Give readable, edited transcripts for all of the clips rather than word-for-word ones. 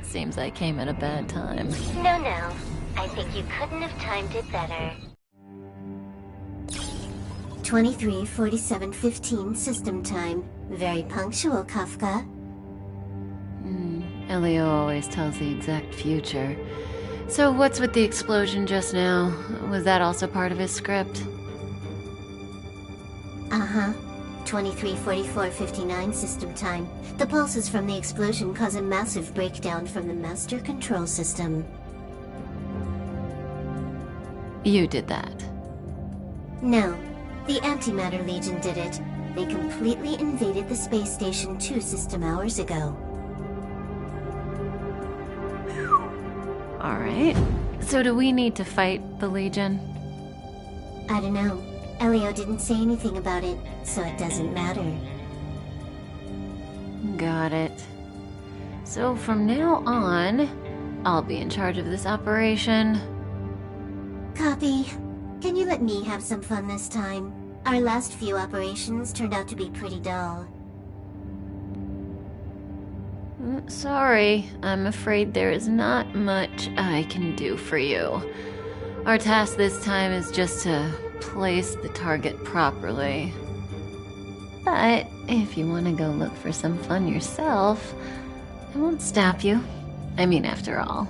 Seems I came at a bad time. No. I think you couldn't have timed it better. 23:47:15 system time. Very punctual, Kafka. Elio always tells the exact future. So what's with the explosion just now? Was that also part of his script? Uh-huh. 23:44:59 system time. The pulses from the explosion cause a massive breakdown from the master control system. You did that. No. The Antimatter Legion did it. They completely invaded the space station 2 system hours ago. Alright. So do we need to fight the Legion? I don't know. Elio didn't say anything about it, so it doesn't matter. Got it. So from now on, I'll be in charge of this operation. Copy. Can you let me have some fun this time? Our last few operations turned out to be pretty dull. Sorry, I'm afraid there is not much I can do for you. Our task this time is just to place the target properly. But if you want to go look for some fun yourself, I won't stop you. I mean, after all.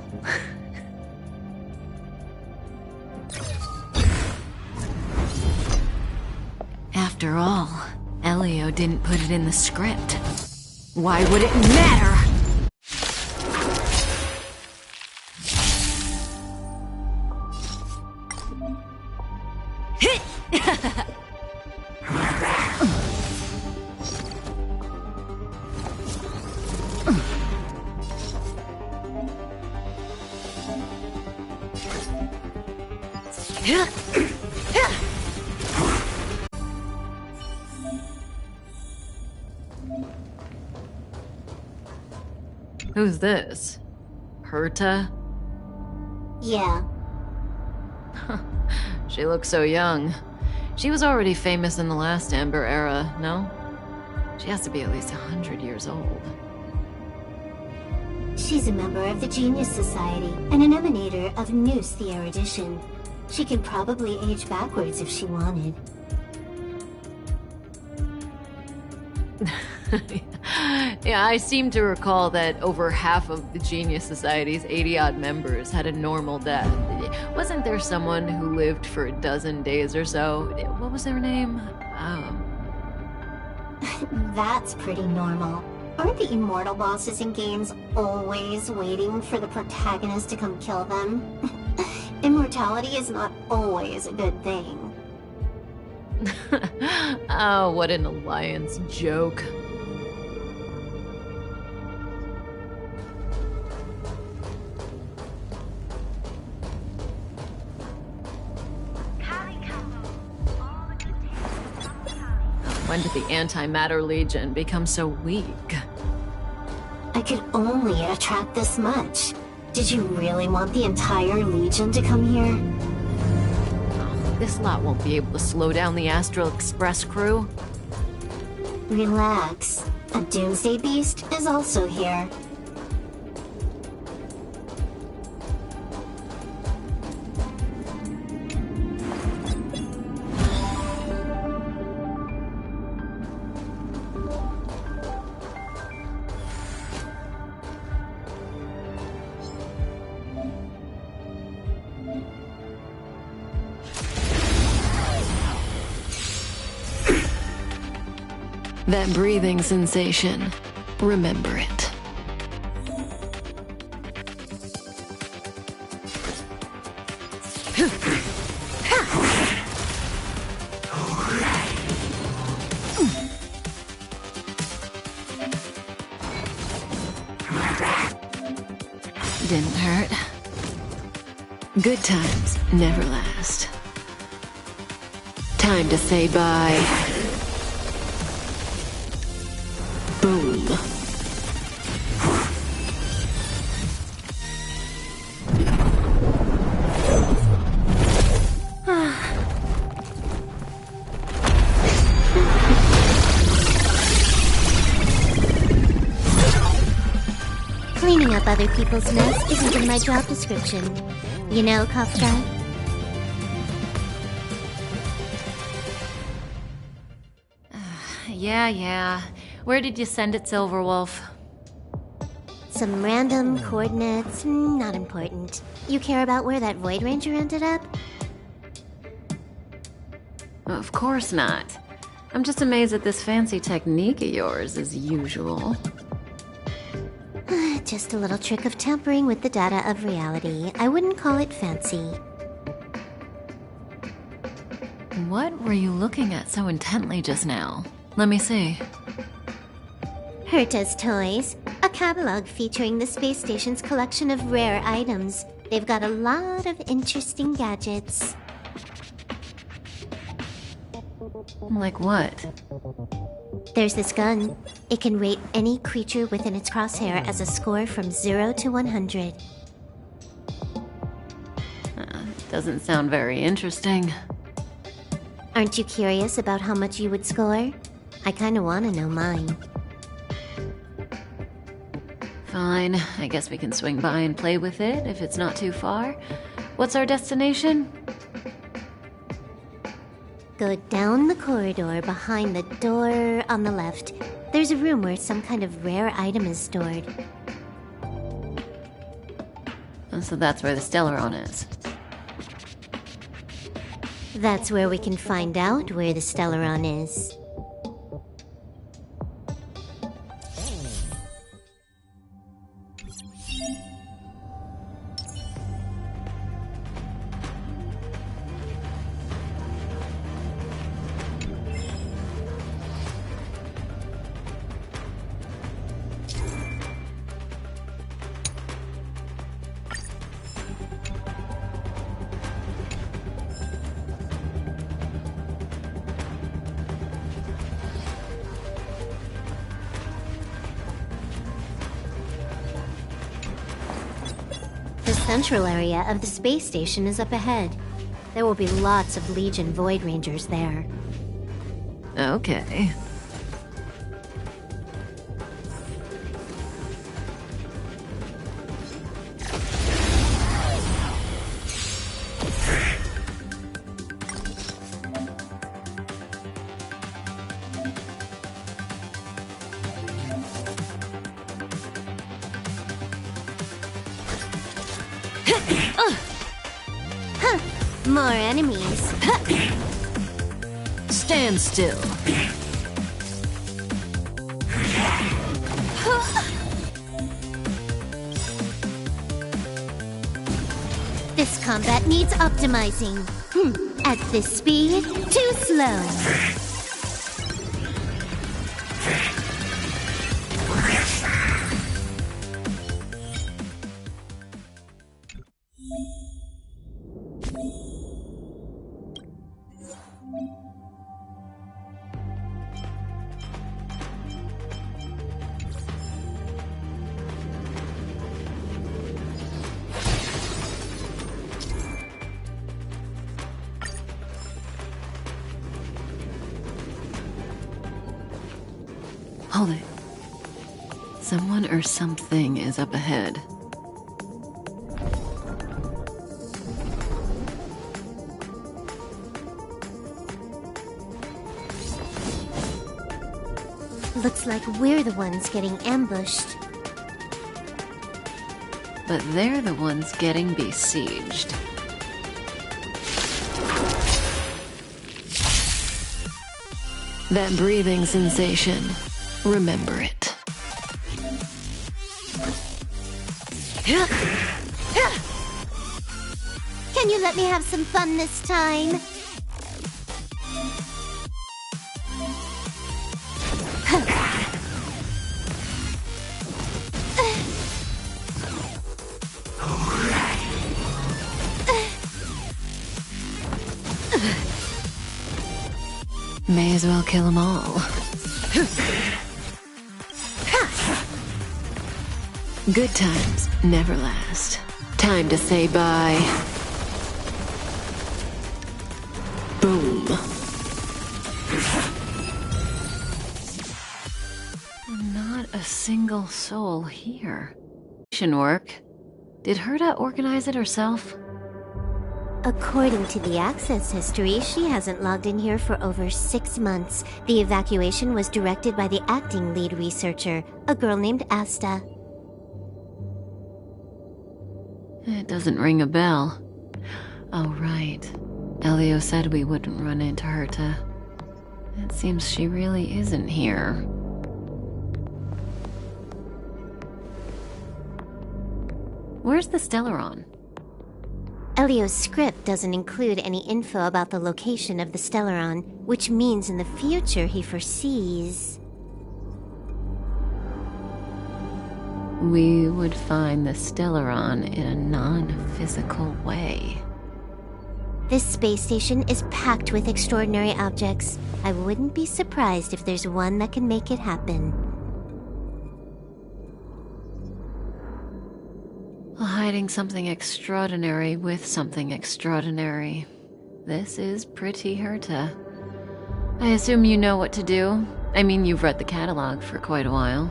After all, Elio didn't put it in the script. Why would it matter? Who's this? Herta? Yeah. She looks so young. She was already famous in the last Amber era, no? She has to be at least 100 years old. She's a member of the Genius Society and an emanator of Noose the Erudition. She could probably age backwards if she wanted. Yeah, I seem to recall that over half of the Genius Society's 80-odd members had a normal death. Wasn't there someone who lived for a dozen days or so? What was their name? That's pretty normal. Aren't the immortal bosses in games always waiting for the protagonist to come kill them? Immortality is not always a good thing. Oh, what an alliance joke. When did the Antimatter Legion become so weak? I could only attract this much. Did you really want the entire Legion to come here? This lot won't be able to slow down the Astral Express crew. Relax. A Doomsday Beast is also here. That breathing sensation, remember it. Didn't hurt. Good times never last. Time to say bye. Boom. Cleaning up other people's mess isn't in my job description. You know, Kafka? Yeah. Where did you send it, Silverwolf? Some random coordinates, not important. You care about where that Void Ranger ended up? Of course not. I'm just amazed at this fancy technique of yours, as usual. Just a little trick of tampering with the data of reality. I wouldn't call it fancy. What were you looking at so intently just now? Let me see. Herta's Toys, a catalog featuring the space station's collection of rare items. They've got a lot of interesting gadgets. Like what? There's this gun. It can rate any creature within its crosshair as a score from 0 to 100. Doesn't sound very interesting. Aren't you curious about how much you would score? I kinda wanna know mine. Fine, I guess we can swing by and play with it if it's not too far. What's our destination? Go down the corridor behind the door on the left. There's a room where some kind of rare item is stored. So that's where the Stellaron is. That's where we can find out where the Stellaron is. The central area of the space station is up ahead. There will be lots of Legion Void Rangers there. Okay. More enemies. Stand still. This combat needs optimizing. At this speed, too slow. Hold it. Someone or something is up ahead. Looks like we're the ones getting ambushed. But they're the ones getting besieged. That breathing sensation. Remember it. Can you let me have some fun this time? May as well kill them all. Good times never last. Time to say bye. Boom. Not a single soul here. connection work? Did Herta organize it herself? According to the access history, she hasn't logged in here for over 6 months. The evacuation was directed by the acting lead researcher, a girl named Asta. It doesn't ring a bell. Oh, right. Elio said we wouldn't run into Herta. It seems she really isn't here. Where's the Stellaron? Elio's script doesn't include any info about the location of the Stellaron, which means in the future he foresees... We would find the Stellaron in a non-physical way. This space station is packed with extraordinary objects. I wouldn't be surprised if there's one that can make it happen. Hiding something extraordinary with something extraordinary. This is pretty Herta. I assume you know what to do. I mean, you've read the catalog for quite a while.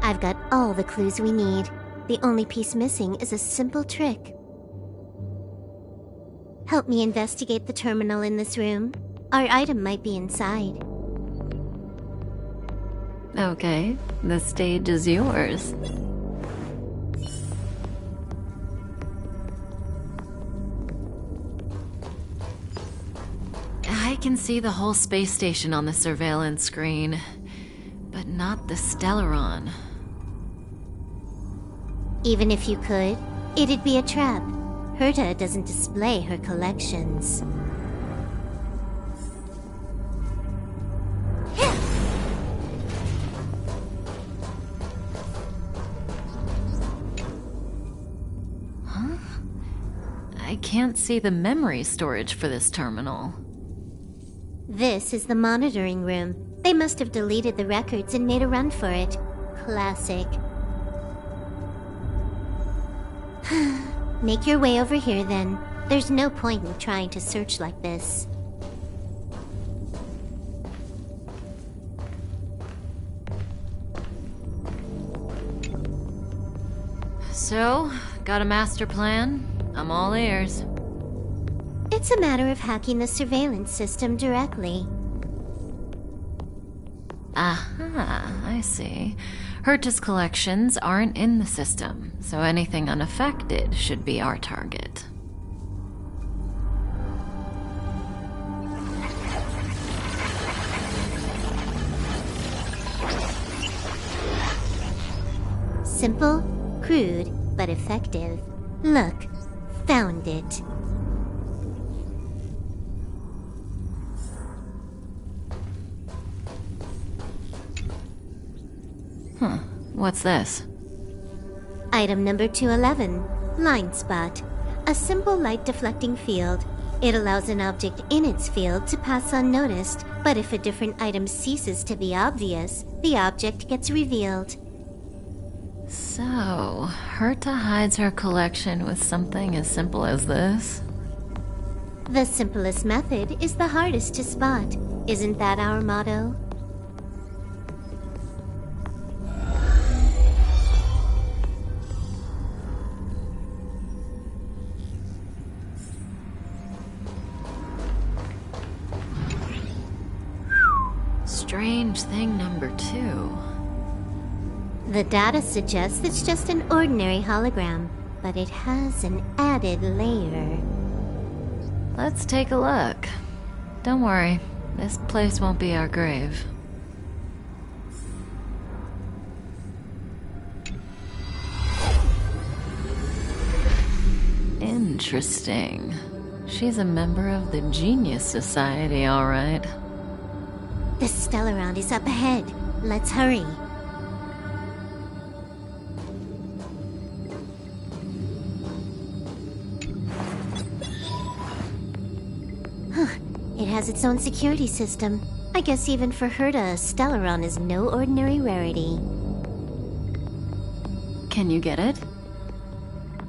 I've got all the clues we need. The only piece missing is a simple trick. Help me investigate the terminal in this room. Our item might be inside. Okay, the stage is yours. I can see the whole space station on the surveillance screen, but not the Stellaron. Even if you could, it'd be a trap. Herta doesn't display her collections. Huh? I can't see the memory storage for this terminal. This is the monitoring room. They must have deleted the records and made a run for it. Classic. Make your way over here, then. There's no point in trying to search like this. So, got a master plan? I'm all ears. It's a matter of hacking the surveillance system directly. Aha, I see. Herta's collections aren't in the system, so anything unaffected should be our target. Simple, crude, but effective. Look, found it. Huh, what's this? Item number 211, Line Spot. A simple light deflecting field. It allows an object in its field to pass unnoticed, but if a different item ceases to be obvious, the object gets revealed. So, Herta hides her collection with something as simple as this? The simplest method is the hardest to spot. Isn't that our motto? Strange thing number 2. The data suggests it's just an ordinary hologram, but it has an added layer. Let's take a look. Don't worry, this place won't be our grave. Interesting. She's a member of the Genius Society, all right. The Stellaron is up ahead. Let's hurry. It has its own security system. I guess even for Herta, a Stellaron is no ordinary rarity. Can you get it?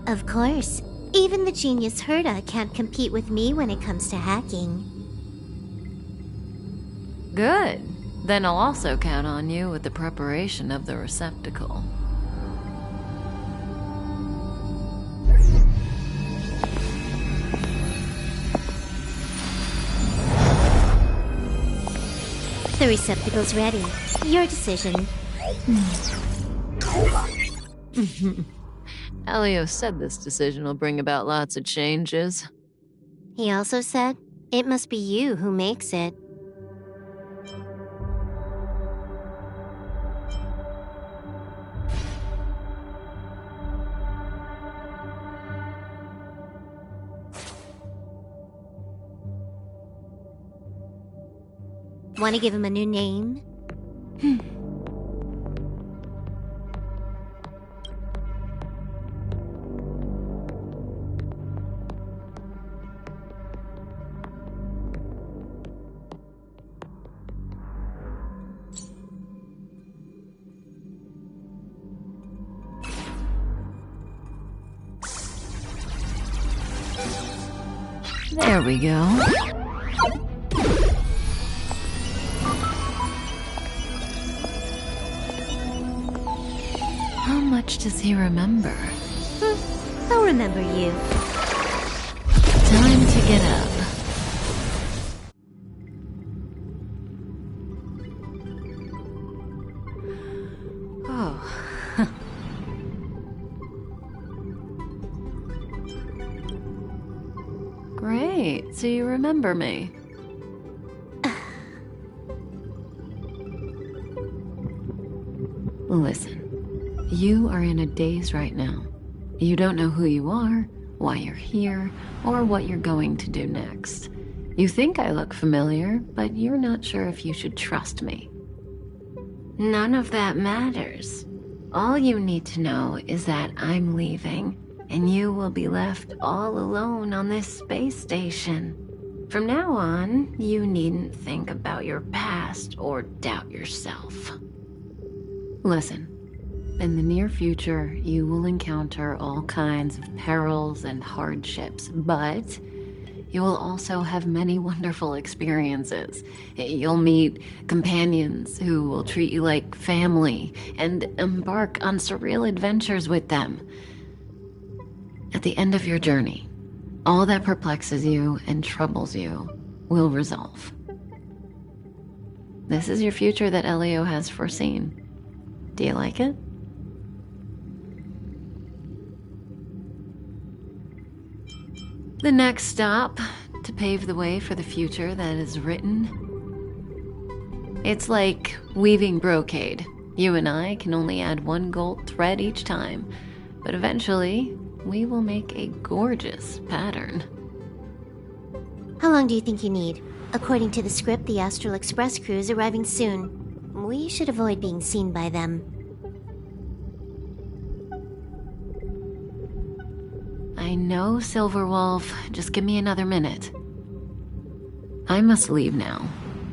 Of course. Even the genius Herta can't compete with me when it comes to hacking. Good. Then I'll also count on you with the preparation of the receptacle. The receptacle's ready. Your decision. Elio said this decision will bring about lots of changes. He also said, it must be you who makes it. Want to give him a new name? There we go. How much does he remember? I'll remember you. Time to get up. Oh. Great, so you remember me. Listen, you are in a daze right now. You don't know who you are, why you're here, or what you're going to do next. You think I look familiar, but you're not sure if you should trust me. None of that matters. All you need to know is that I'm leaving, and you will be left all alone on this space station. From now on, you needn't think about your past or doubt yourself. Listen, in the near future, you will encounter all kinds of perils and hardships, but you will also have many wonderful experiences. You'll meet companions who will treat you like family and embark on surreal adventures with them. At the end of your journey, all that perplexes you and troubles you will resolve. This is your future that Elio has foreseen. Do you like it? The next stop, to pave the way for the future that is written. It's like weaving brocade. You and I can only add one gold thread each time, but eventually, we will make a gorgeous pattern. How long do you think you need? According to the script, the Astral Express crew is arriving soon. We should avoid being seen by them. I know, Silverwolf. Just give me another minute. I must leave now.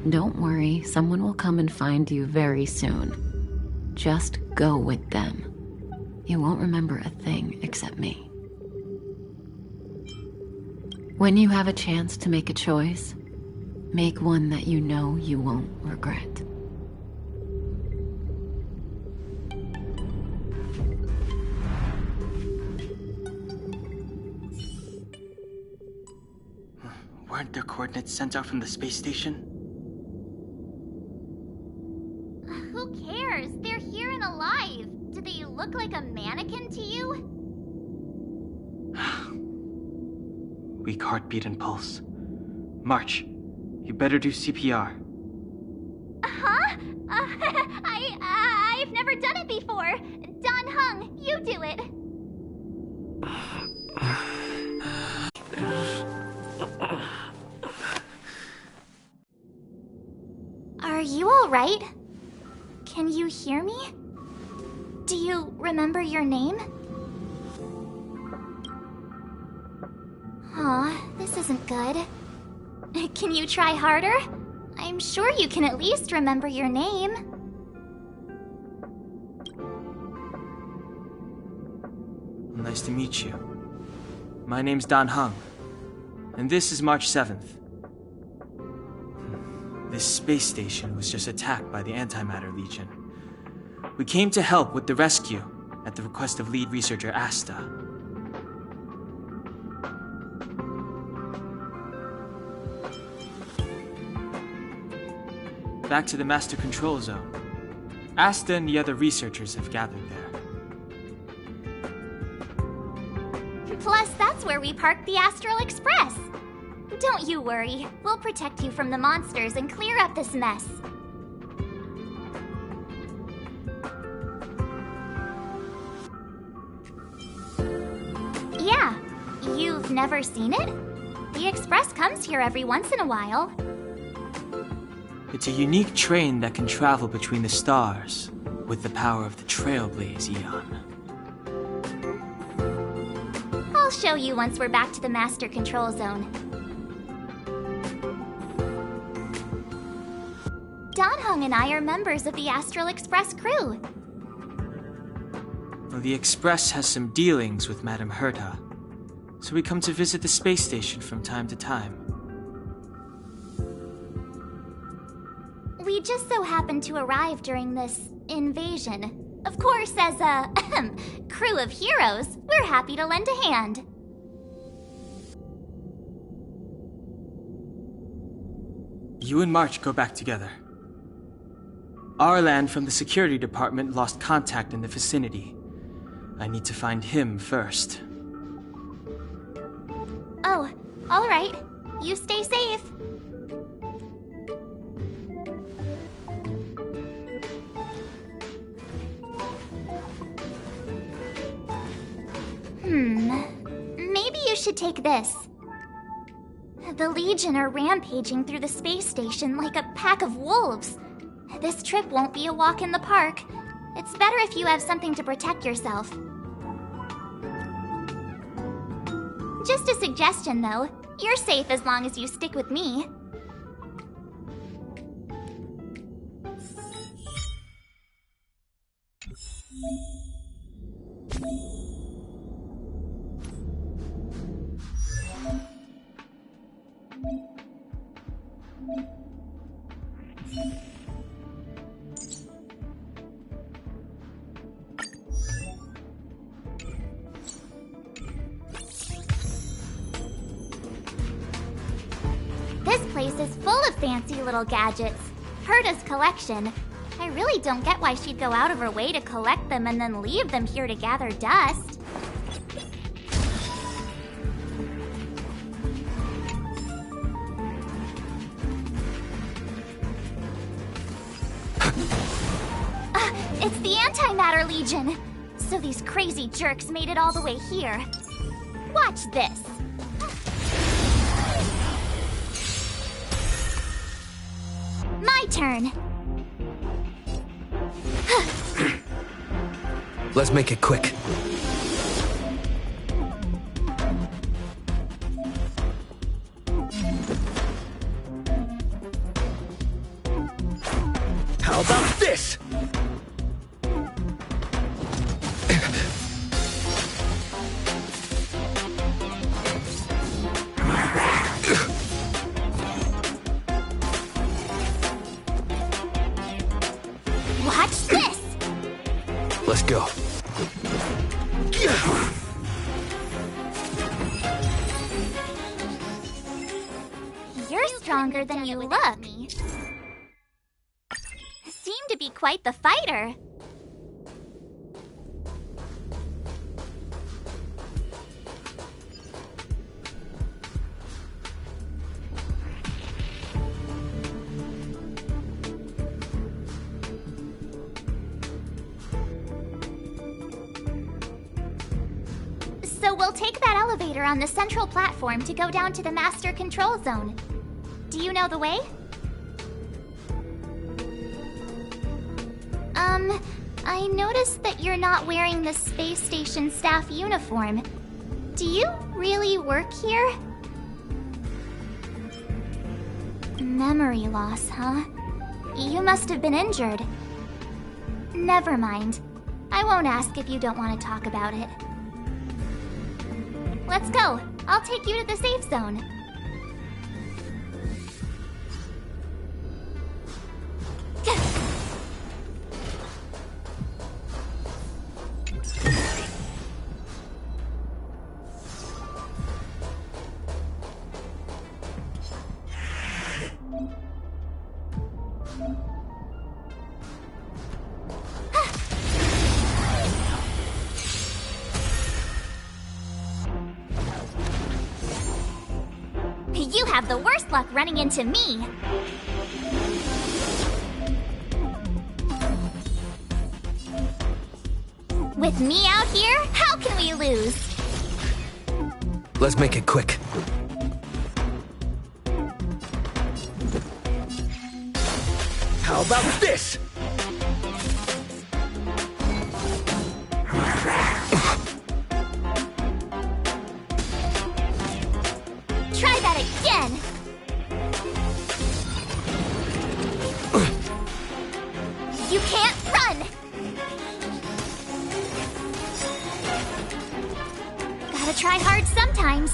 Don't worry, someone will come and find you very soon. Just go with them. You won't remember a thing except me. When you have a chance to make a choice, make one that you know you won't regret. Weren't their coordinates sent out from the space station? Who cares? They're here and alive. Do they look like a mannequin to you? Weak heartbeat and pulse. March, you better do CPR. Huh? I've never done it before. Don Hung, you do it. Are you all right? Can you hear me? Do you remember your name? Aw, this isn't good. Can you try harder? I'm sure you can at least remember your name. Nice to meet you. My name's Don Hung, and this is March 7th. This space station was just attacked by the Antimatter Legion. We came to help with the rescue at the request of lead researcher Asta. back to the Master Control Zone. Asta and the other researchers have gathered there. Plus, that's where we parked the Astral Express. Don't you worry. We'll protect you from the monsters and clear up this mess. Yeah, you've never seen it? The Express comes here every once in a while. It's a unique train that can travel between the stars with the power of the Trailblaze Eon. I'll show you once we're back to the Master Control Zone. Donhung and I are members of the Astral Express crew. Well, the Express has some dealings with Madame Herta, so we come to visit the space station from time to time. We just so happened to arrive during this invasion. Of course, as a crew of heroes, we're happy to lend a hand. You and March go back together. Arlan from the security department lost contact in the vicinity. I need to find him first. Oh, all right. You stay safe. Maybe you should take this. The Legion are rampaging through the space station like a pack of wolves. This trip won't be a walk in the park. It's better if you have something to protect yourself. Just a suggestion, though. You're safe as long as you stick with me. This place is full of fancy little gadgets. Herta's collection. I really don't get why she'd go out of her way to collect them and then leave them here to gather dust. It's the Antimatter Legion! So these crazy jerks made it all the way here. Watch this. My turn. Let's make it quick. How about this? Watch this! Let's go. You're stronger than you look. Seem to be quite the fighter. So we'll take that elevator on the central platform to go down to the Master Control Zone. Do you know the way? I noticed that you're not wearing the space station staff uniform. Do you really work here? Memory loss, huh? You must have been injured. Never mind. I won't ask if you don't want to talk about it. Let's go. I'll take you to the safe zone. You have the worst luck running into me. With me out here, how can we lose? Let's make it quick. How about this? Try that again. You can't run. Gotta try hard sometimes.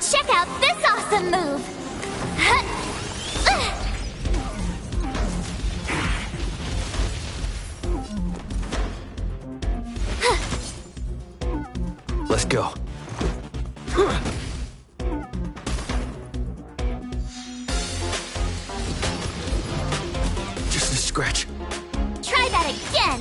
Check out this awesome move. Let's go. Just a scratch. Try that again.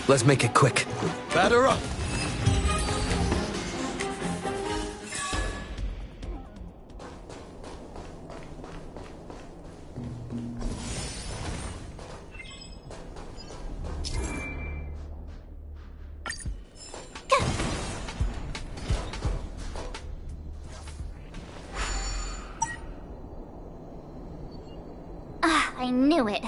Let's make it quick. Batter up! I knew it.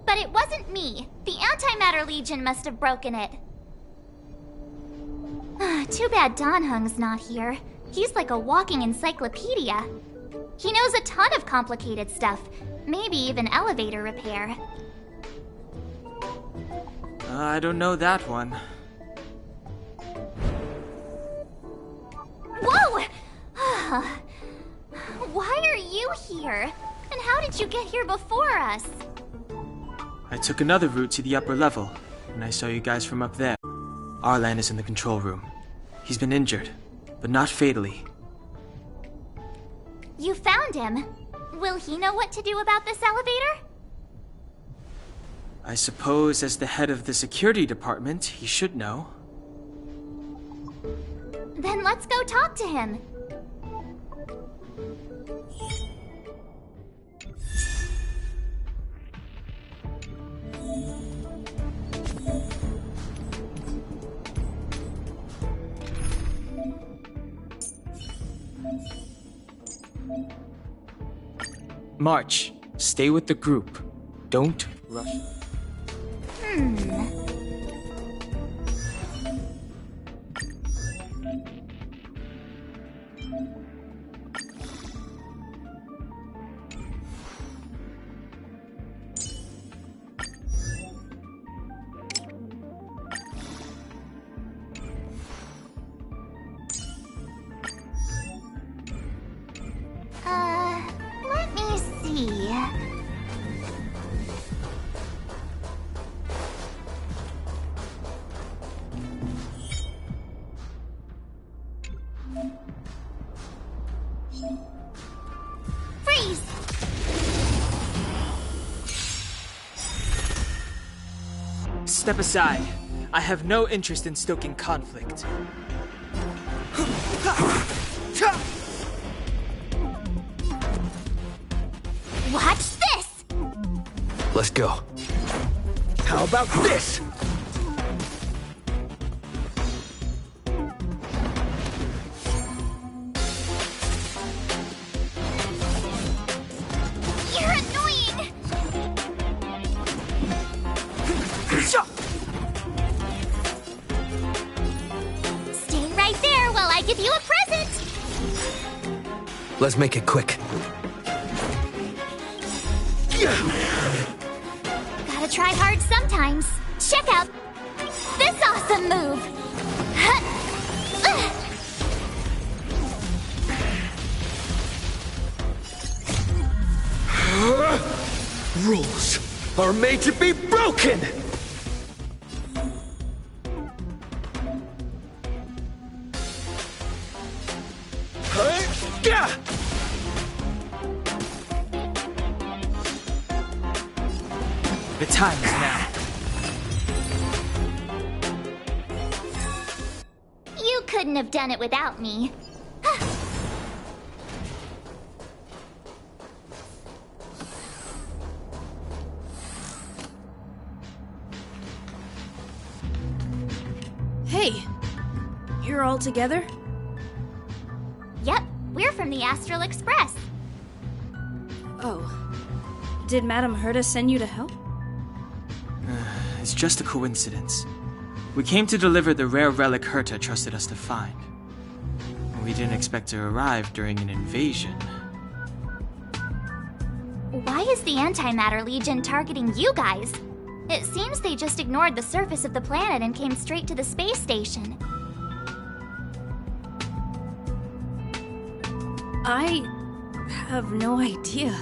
But it wasn't me. The Antimatter Legion must have broken it. Too bad Dan Hung's not here. He's like a walking encyclopedia. He knows a ton of complicated stuff, maybe even elevator repair. I don't know that one. Whoa! Why are you here? And how did you get here before us? I took another route to the upper level, and I saw you guys from up there. Arlan is in the control room. He's been injured, but not fatally. You found him. Will he know what to do about this elevator? I suppose as the head of the security department, he should know. Then let's go talk to him. March, stay with the group. Don't rush. Let me see. Freeze! Step aside. I have no interest in stoking conflict. Watch this! Let's go. How about this? You're annoying! Stay right there while I give you a present! Let's make it quick. Gotta try hard sometimes. Check out this awesome move! Rules. are made to be broken! The time is now. You couldn't have done it without me. Hey, you're all together? Yep, we're from the Astral Express. Oh. Did Madame Herta send you to help? It's just a coincidence. We came to deliver the rare relic Herta trusted us to find. We didn't expect to arrive during an invasion. Why is the Antimatter Legion targeting you guys? It seems they just ignored the surface of the planet and came straight to the space station. I have no idea.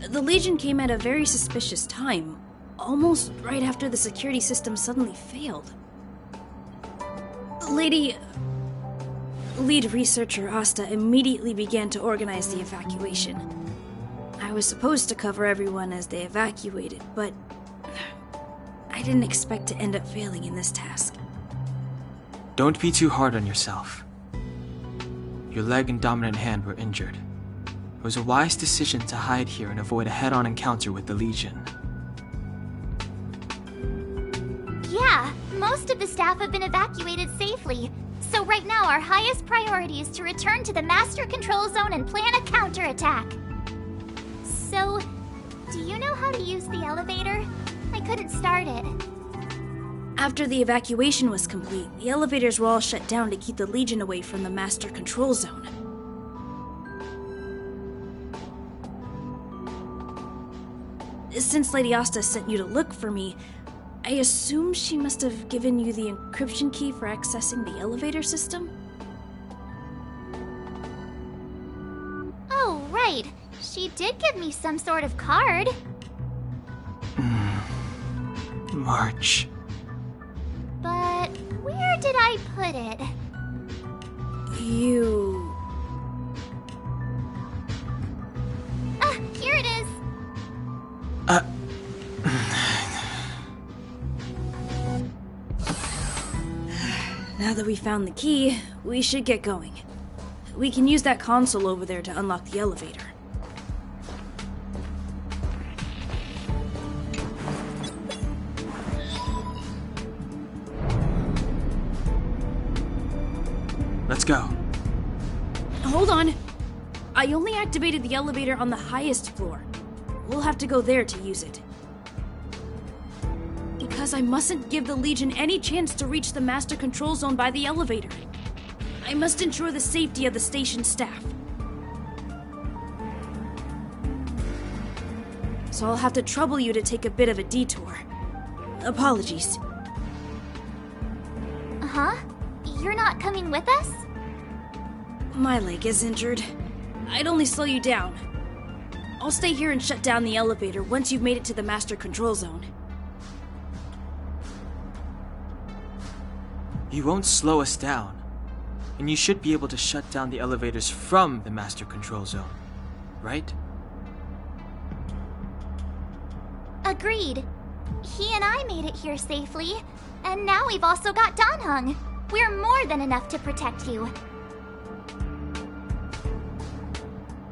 The Legion came at a very suspicious time, almost right after the security system suddenly failed. Lead researcher Asta immediately began to organize the evacuation. I was supposed to cover everyone as they evacuated, but I didn't expect to end up failing in this task. Don't be too hard on yourself. Your leg and dominant hand were injured. It was a wise decision to hide here and avoid a head-on encounter with the Legion. Yeah, most of the staff have been evacuated safely. So right now our highest priority is to return to the Master Control Zone and plan a counterattack. So, do you know how to use the elevator? I couldn't start it. After the evacuation was complete, the elevators were all shut down to keep the Legion away from the Master Control Zone. Since Lady Asta sent you to look for me, I assume she must have given you the encryption key for accessing the elevator system? Oh, right. She did give me some sort of card. March. But where did I put it? You... Here it is. Now that we found the key, we should get going. We can use that console over there to unlock the elevator. Let's go. Hold on. I only activated the elevator on the highest floor. We'll have to go there to use it. Because I mustn't give the Legion any chance to reach the Master Control Zone by the elevator. I must ensure the safety of the station staff. So I'll have to trouble you to take a bit of a detour. Apologies. Huh? You're not coming with us? My leg is injured. I'd only slow you down. I'll stay here and shut down the elevator once you've made it to the Master Control Zone. You won't slow us down. And you should be able to shut down the elevators from the Master Control Zone, right? Agreed. He and I made it here safely, and now we've also got Danhung. We're more than enough to protect you.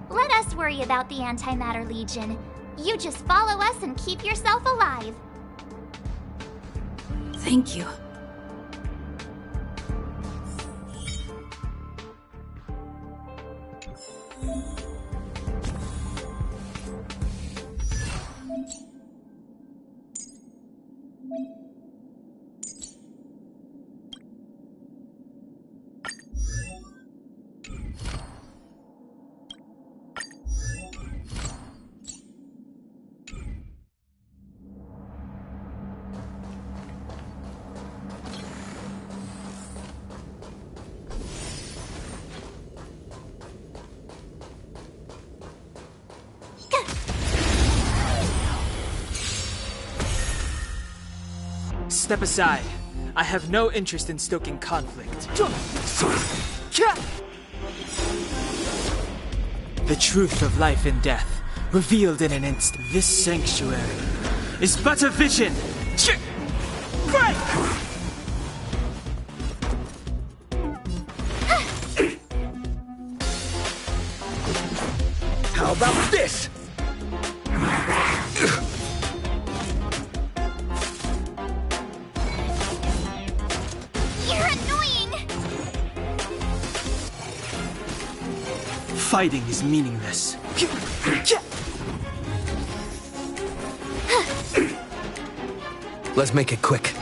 Let us worry about the Antimatter Legion. You just follow us and keep yourself alive. Thank you. Step aside. I have no interest in stoking conflict. The truth of life and death, revealed in an instant. This sanctuary is but a vision. Break! How about this? You're annoying! Fighting is meaningless. Let's make it quick.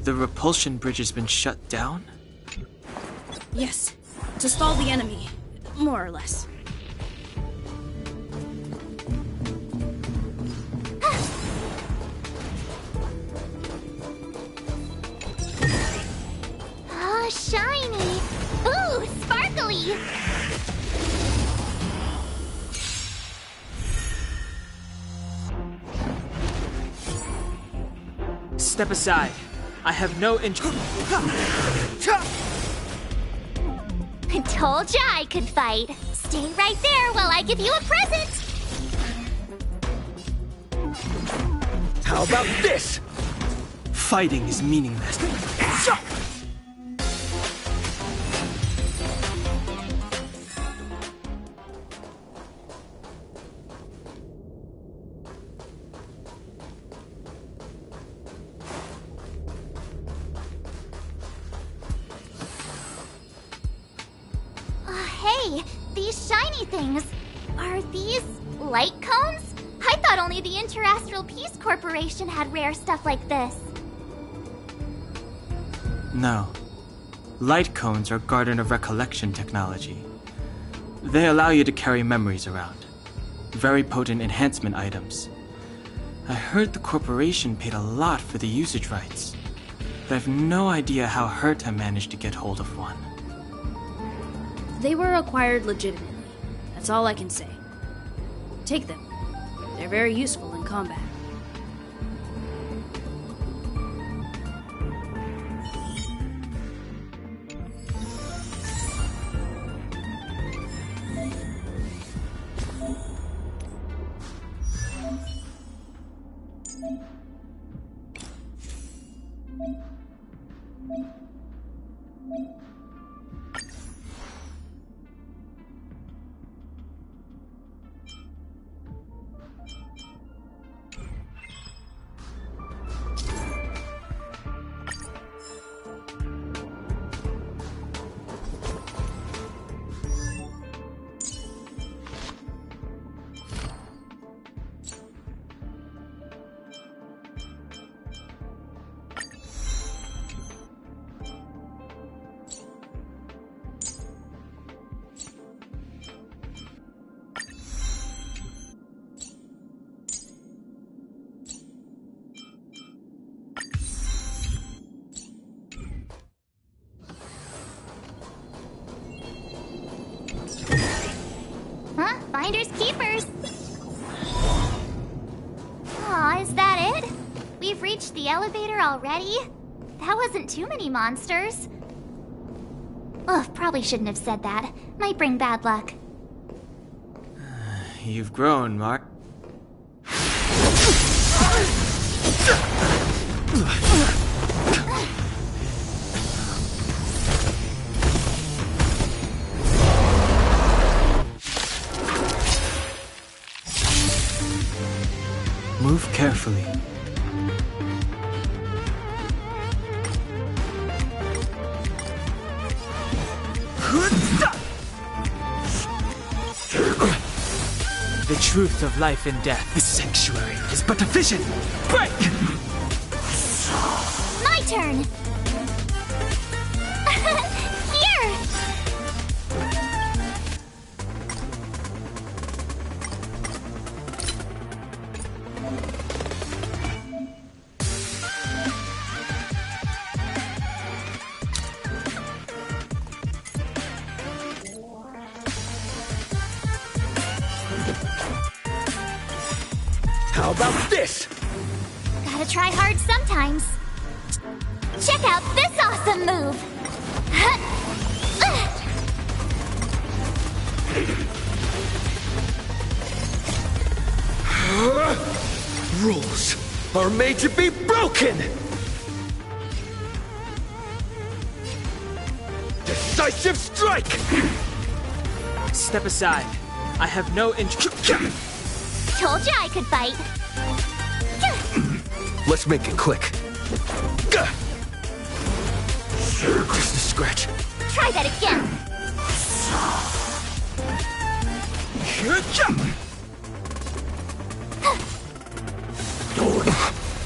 The repulsion bridge has been shut down? Yes, to stall the enemy, more or less. Oh, shiny! Ooh, sparkly! Step aside. I have no interest. I told ya I could fight. Stay right there while I give you a present! How about this? Fighting is meaningless. Hey, these shiny things. Are these light cones? I thought only the Interastral Peace Corporation had rare stuff like this. No. Light cones are Garden of Recollection technology. They allow you to carry memories around. Very potent enhancement items. I heard the corporation paid a lot for the usage rights, but I've no idea how Herta managed to get hold of one. They were acquired legitimately. That's all I can say. Take them. They're very useful in combat. Huh? Finders keepers. Aw, is that it? We've reached the elevator already? That wasn't too many monsters. Ugh, probably shouldn't have said that. Might bring bad luck. You've grown, Mark. Move carefully. The truth of life and death. This sanctuary is but a vision. Break! My turn! Here! How about this? Gotta try hard sometimes. Check out this awesome move! Rules are made to be broken! Decisive strike! Step aside. I have no interest. Told ya I could fight. Let's make it quick. Just a scratch. Try that again.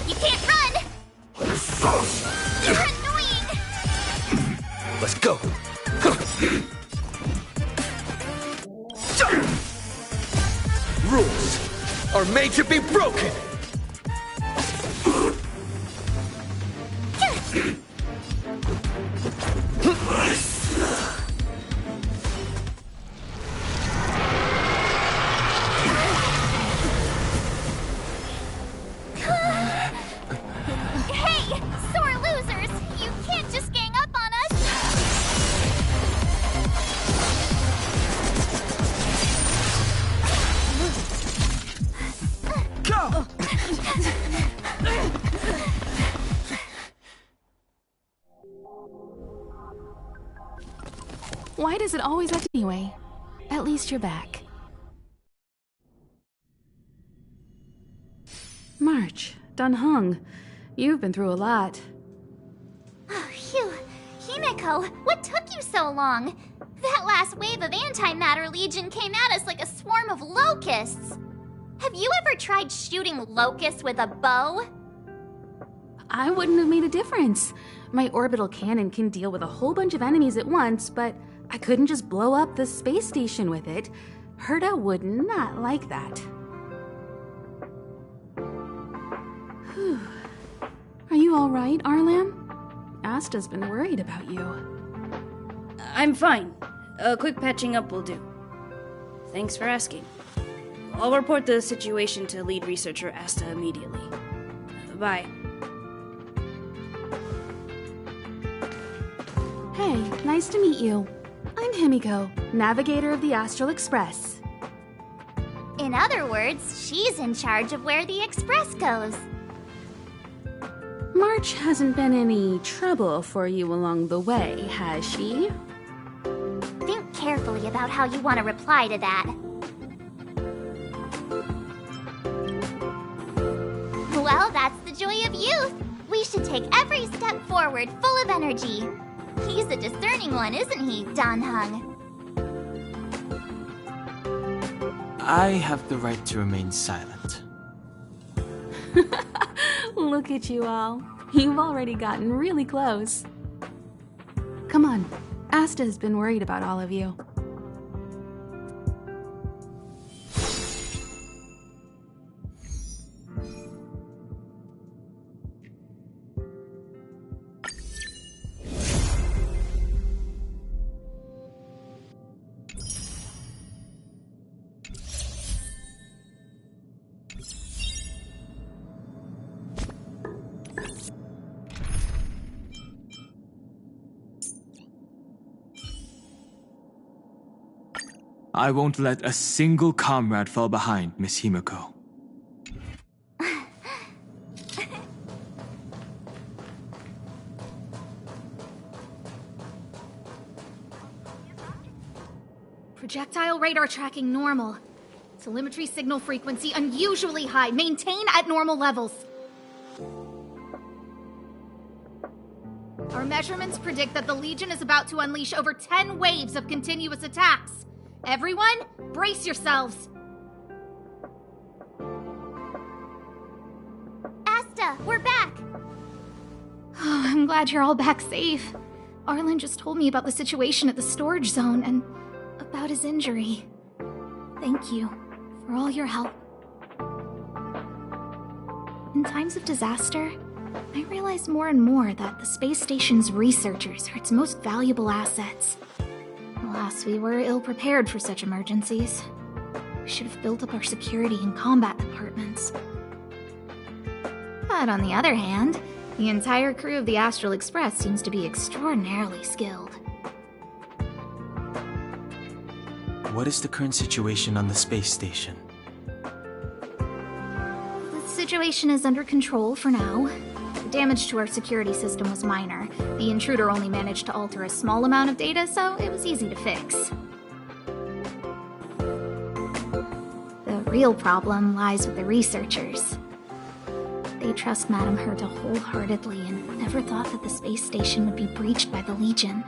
You can't run! You're annoying! Let's go. Rules are made to be broken. Hey, sore losers! You can't just gang up on us! Go! Why does it always act anyway? At least you're back. March, Dunhung, you've been through a lot. Oh, phew. Himeko, what took you so long? That last wave of Antimatter Legion came at us like a swarm of locusts. Have you ever tried shooting locusts with a bow? I wouldn't have made a difference. My orbital cannon can deal with a whole bunch of enemies at once, but I couldn't just blow up the space station with it. Herta would not like that. Whew. Are you all right, Arlam? Asta's been worried about you. I'm fine. A quick patching up will do. Thanks for asking. I'll report the situation to lead researcher Asta immediately. Bye. Hey, nice to meet you. I'm Himiko, navigator of the Astral Express. In other words, she's in charge of where the express goes. March hasn't been any trouble for you along the way, has she? Think carefully about how you want to reply to that. Well, that's the joy of youth. We should take every step forward full of energy. He's a discerning one, isn't he, Danhung? I have the right to remain silent. Look at you all. You've already gotten really close. Come on. Asta has been worried about all of you. I won't let a single comrade fall behind, Miss Himiko. Projectile radar tracking normal. Telemetry signal frequency unusually high. Maintain at normal levels. Our measurements predict that the Legion is about to unleash over 10 waves of continuous attacks. Everyone, brace yourselves. Asta, we're back. Oh, I'm glad you're all back safe. Arlen just told me about the situation at the storage zone and about his injury. Thank you for all your help. In times of disaster, I realize more and more that the space station's researchers are its most valuable assets. Alas, we were ill-prepared for such emergencies. We should have built up our security and combat departments. But on the other hand, the entire crew of the Astral Express seems to be extraordinarily skilled. What is the current situation on the space station? The situation is under control for now. The damage to our security system was minor. The intruder only managed to alter a small amount of data, so it was easy to fix. The real problem lies with the researchers. They trust Madame Herta wholeheartedly and never thought that the space station would be breached by the Legion.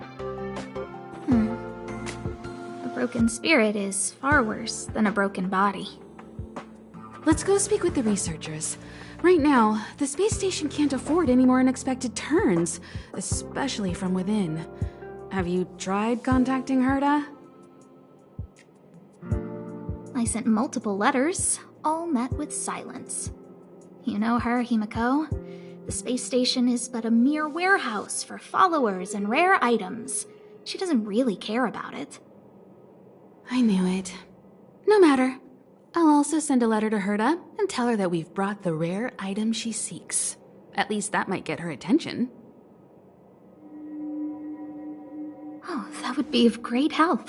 A broken spirit is far worse than a broken body. Let's go speak with the researchers. Right now, the space station can't afford any more unexpected turns, especially from within. Have you tried contacting Herta? I sent multiple letters, all met with silence. You know her, Himiko. The space station is but a mere warehouse for followers and rare items. She doesn't really care about it. I knew it. No matter. I'll also send a letter to Herta and tell her that we've brought the rare item she seeks. At least that might get her attention. Oh, that would be of great help.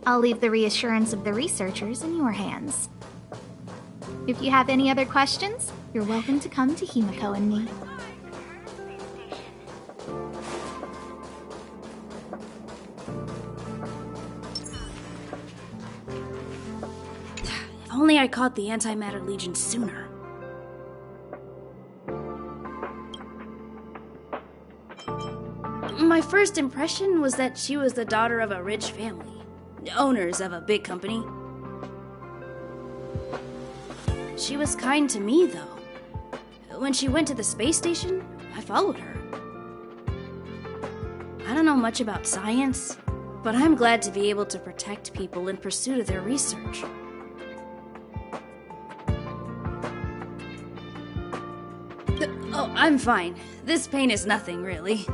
I'll leave the reassurance of the researchers in your hands. If you have any other questions, you're welcome to come to Himiko and me. If only I caught the Antimatter Legion sooner. My first impression was that she was the daughter of a rich family, owners of a big company. She was kind to me, though. When she went to the space station, I followed her. I don't know much about science, but I'm glad to be able to protect people in pursuit of their research. Oh, I'm fine. This pain is nothing, really.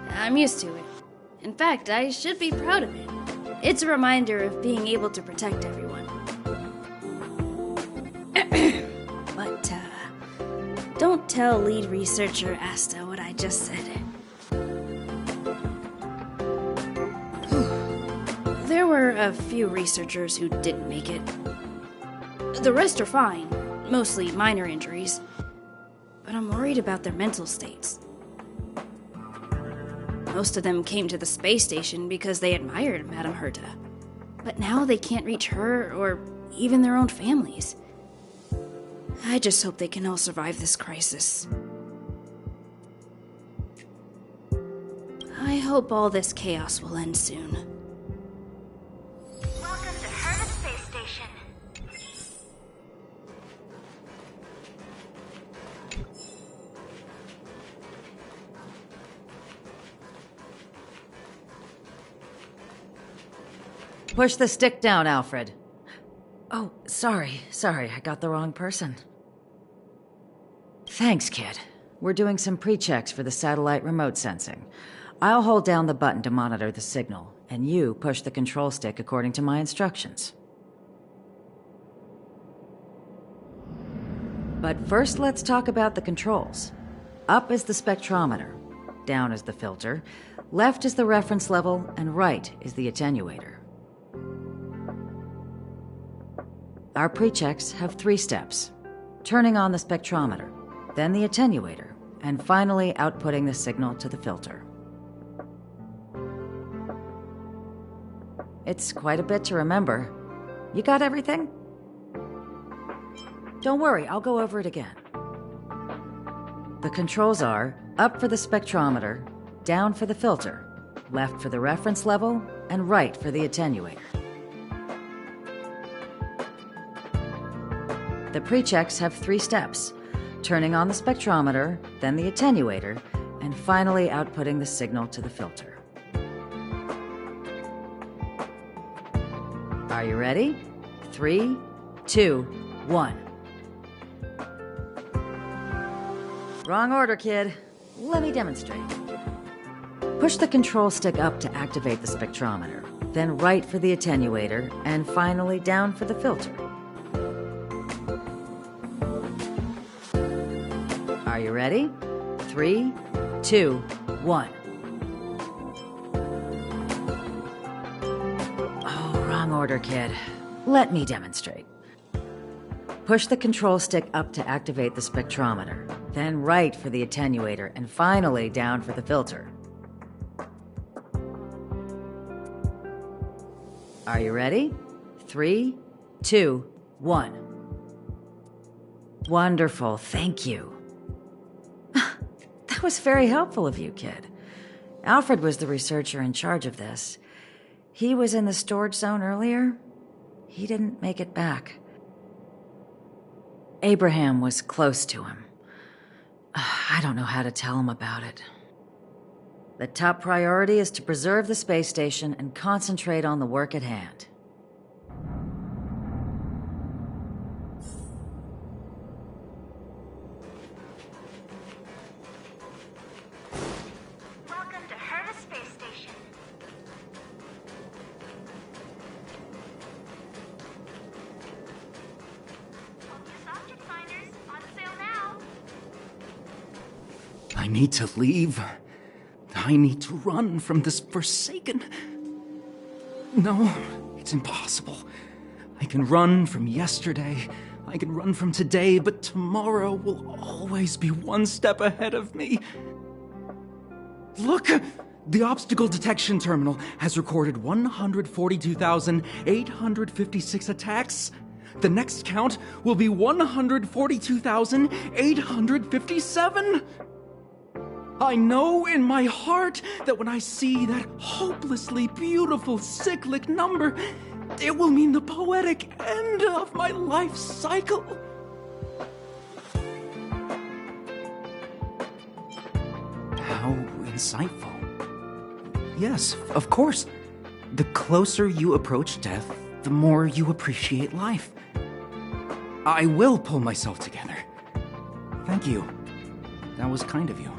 I'm used to it. In fact, I should be proud of it. It's a reminder of being able to protect everyone. But, don't tell lead researcher Asta what I just said. There were a few researchers who didn't make it. The rest are fine, mostly minor injuries. But I'm worried about their mental states. Most of them came to the space station because they admired Madame Herta. But now they can't reach her or even their own families. I just hope they can all survive this crisis. I hope all this chaos will end soon. Welcome to Herta Space Station. Push the stick down, Alfred. Oh, sorry, I got the wrong person. Thanks, kid. We're doing some pre-checks for the satellite remote sensing. I'll hold down the button to monitor the signal, and you push the control stick according to my instructions. But first, let's talk about the controls. Up is the spectrometer, down is the filter, left is the reference level, and right is the attenuator. Our pre-checks have 3 steps. Turning on the spectrometer, then the attenuator, and finally outputting the signal to the filter. It's quite a bit to remember. You got everything? Don't worry, I'll go over it again. The controls are up for the spectrometer, down for the filter, left for the reference level, and right for the attenuator. The pre-checks have 3 steps. Turning on the spectrometer, then the attenuator, and finally outputting the signal to the filter. Are you ready? 3, 2, 1. Wrong order, kid. Let me demonstrate. Push the control stick up to activate the spectrometer, then right for the attenuator, and finally down for the filter. Are you ready? 3, 2, 1. Oh, wrong order, kid. Let me demonstrate. Push the control stick up to activate the spectrometer, then right for the attenuator, and finally down for the filter. Are you ready? 3, 2, 1. Wonderful, thank you. That was very helpful of you, kid. Alfred was the researcher in charge of this. He was in the storage zone earlier. He didn't make it back. Abraham was close to him. I don't know how to tell him about it. The top priority is to preserve the space station and concentrate on the work at hand. Welcome to Herta Space Station. Focus object finders on sale now. I need to leave. I need to run from this forsaken... No, it's impossible. I can run from yesterday, I can run from today, but tomorrow will always be one step ahead of me. Look! The obstacle detection terminal has recorded 142,856 attacks. The next count will be 142,857. I know in my heart that when I see that hopelessly beautiful cyclic number, it will mean the poetic end of my life cycle. How insightful. Yes, of course. The closer you approach death, the more you appreciate life. I will pull myself together. Thank you. That was kind of you.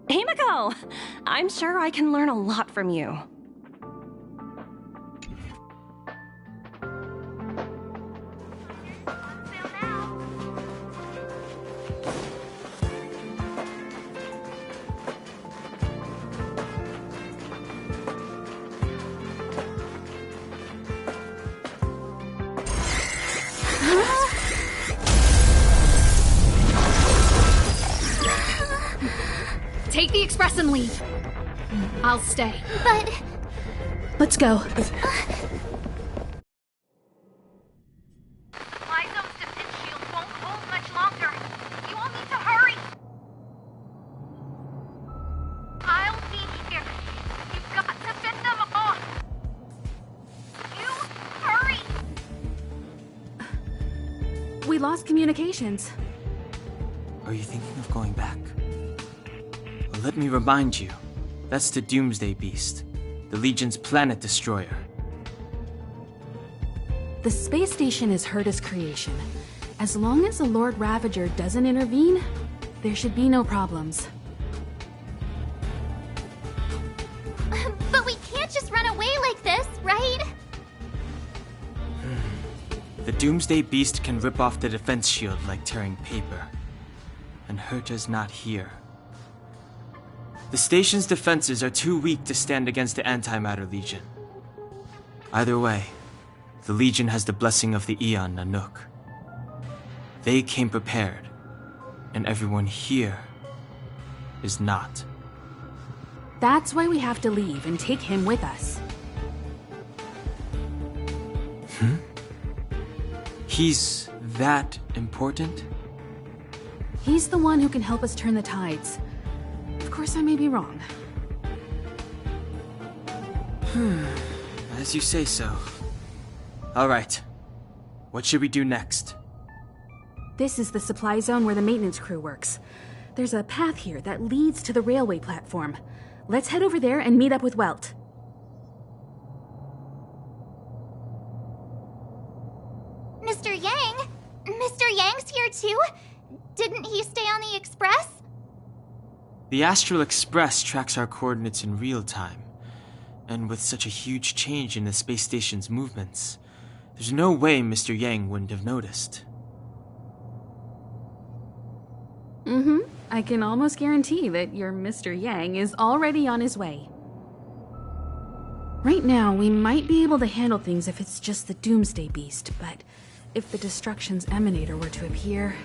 Himiko! I'm sure I can learn a lot from you. Take the express and leave. I'll stay. But... Let's go. My zone's defense shield won't hold much longer. You all need to hurry. I'll be here. You've got to fend them off. You hurry. We lost communications. Are you thinking of going back? Well, let me remind you, that's the Doomsday Beast, the Legion's planet destroyer. The space station is Herta's creation. As long as the Lord Ravager doesn't intervene, there should be no problems. But we can't just run away like this, right? The Doomsday Beast can rip off the defense shield like tearing paper. And Herta's not here. The station's defenses are too weak to stand against the Antimatter Legion. Either way, the Legion has the blessing of the Aeon Nanook. They came prepared, and everyone here is not. That's why we have to leave and take him with us. He's that important? He's the one who can help us turn the tides. Of course, I may be wrong. As you say so. Alright. What should we do next? This is the supply zone where the maintenance crew works. There's a path here that leads to the railway platform. Let's head over there and meet up with Welt. Mr. Yang? Mr. Yang's here too? Didn't he stay on the Express? The Astral Express tracks our coordinates in real time. And with such a huge change in the space station's movements, there's no way Mr. Yang wouldn't have noticed. I can almost guarantee that your Mr. Yang is already on his way. Right now, we might be able to handle things if it's just the Doomsday Beast, but if the Destruction's Emanator were to appear...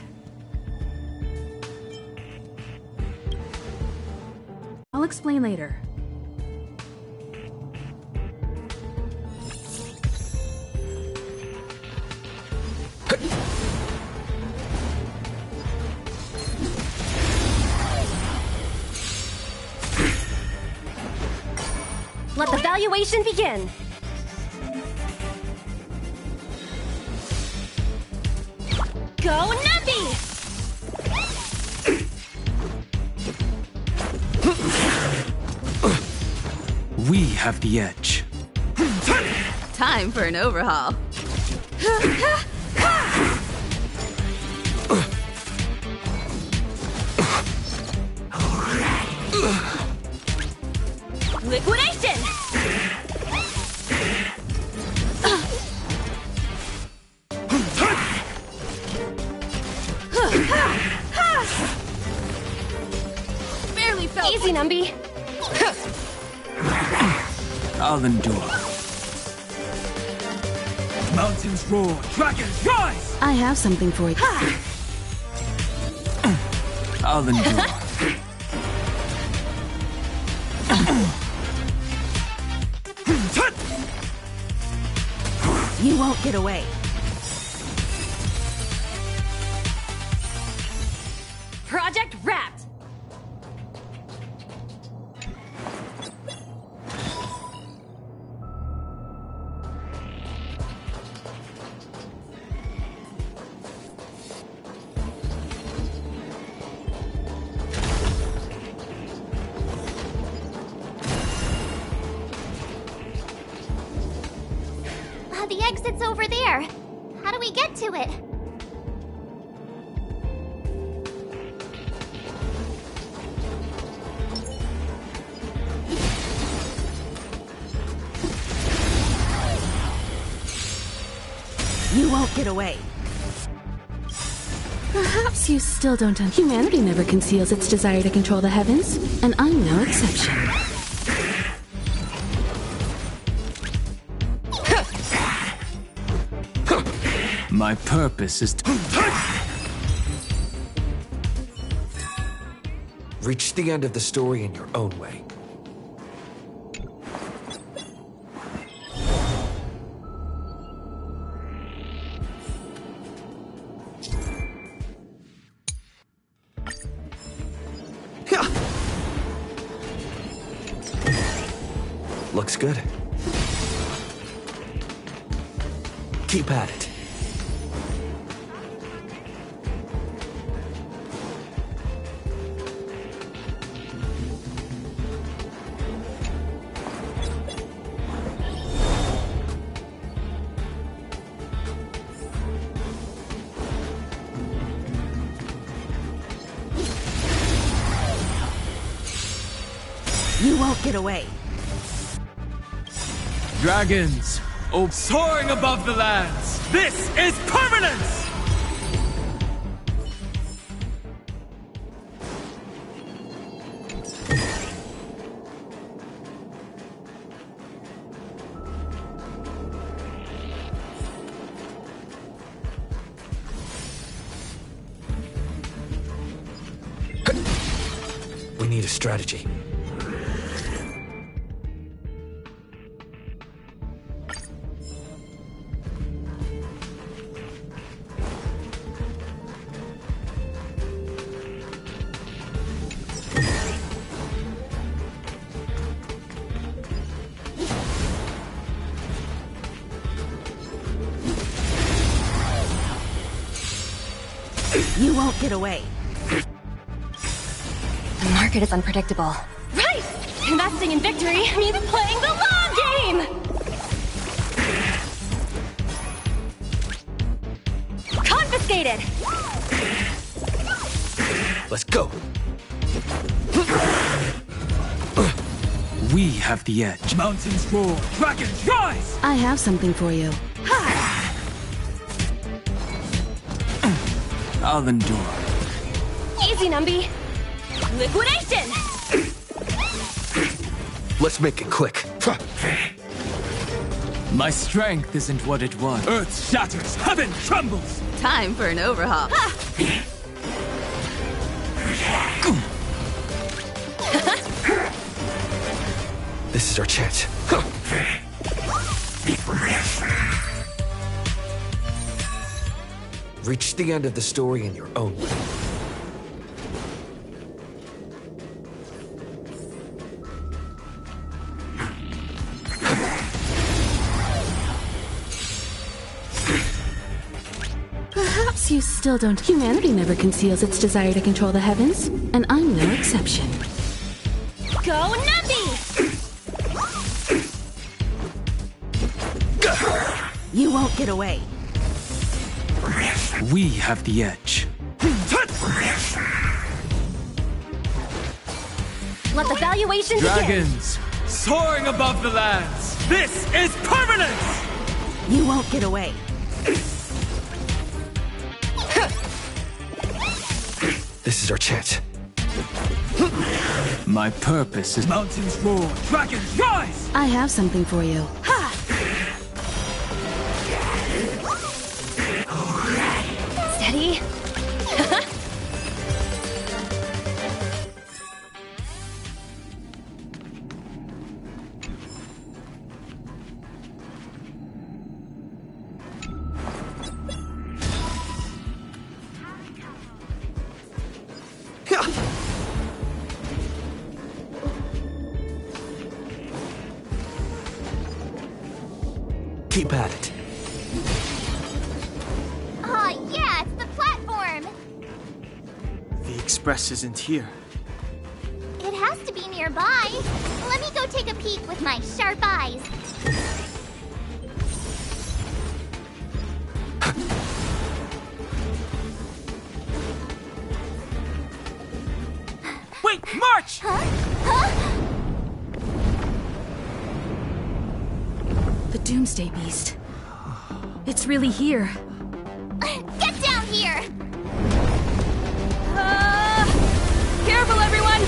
I'll explain later. evaluation begin. Go Numpy! We have the edge. Time for an overhaul. Liquidation! Barely felt. Easy, Numby. I'll endure. Mountains roar, dragons rise! I have something for you. I'll endure. You won't get away. Project wrapped. The exit's over there. How do we get to it? You won't get away. Perhaps you still don't understand. Humanity never conceals its desire to control the heavens, and I'm no exception. My purpose is to... Reach the end of the story in your own way. Looks good. Keep at it. You won't get away. Dragons, oh, soaring above the lands! This is permanence! We need a strategy. You won't get away. The market is unpredictable. Right! Investing in victory means playing the long game! Confiscated! Let's go. We have the edge. Mountains roar, dragons rise! I have something for you. I'll endure. Easy, Numby. Liquidation! Let's make it quick. My strength isn't what it was. Earth shatters, heaven trembles! Time for an overhaul. This is our chance. Reach the end of the story in your own way. Perhaps you still don't. Humanity never conceals its desire to control the heavens, and I'm no exception. Go Numpy! You won't get away. We have the edge. Let the valuation begin! Dragons, soaring above the lands. This is permanence! You won't get away. This is our chance. My purpose is mountains roar, dragons rise! I have something for you. Steady. Keep at it. Aw, yeah, it's the platform! The express isn't here. It has to be nearby. Let me go take a peek with my sharp eyes. Wait, march! The Doomsday Beast. It's really here. Get down here! Careful, everyone!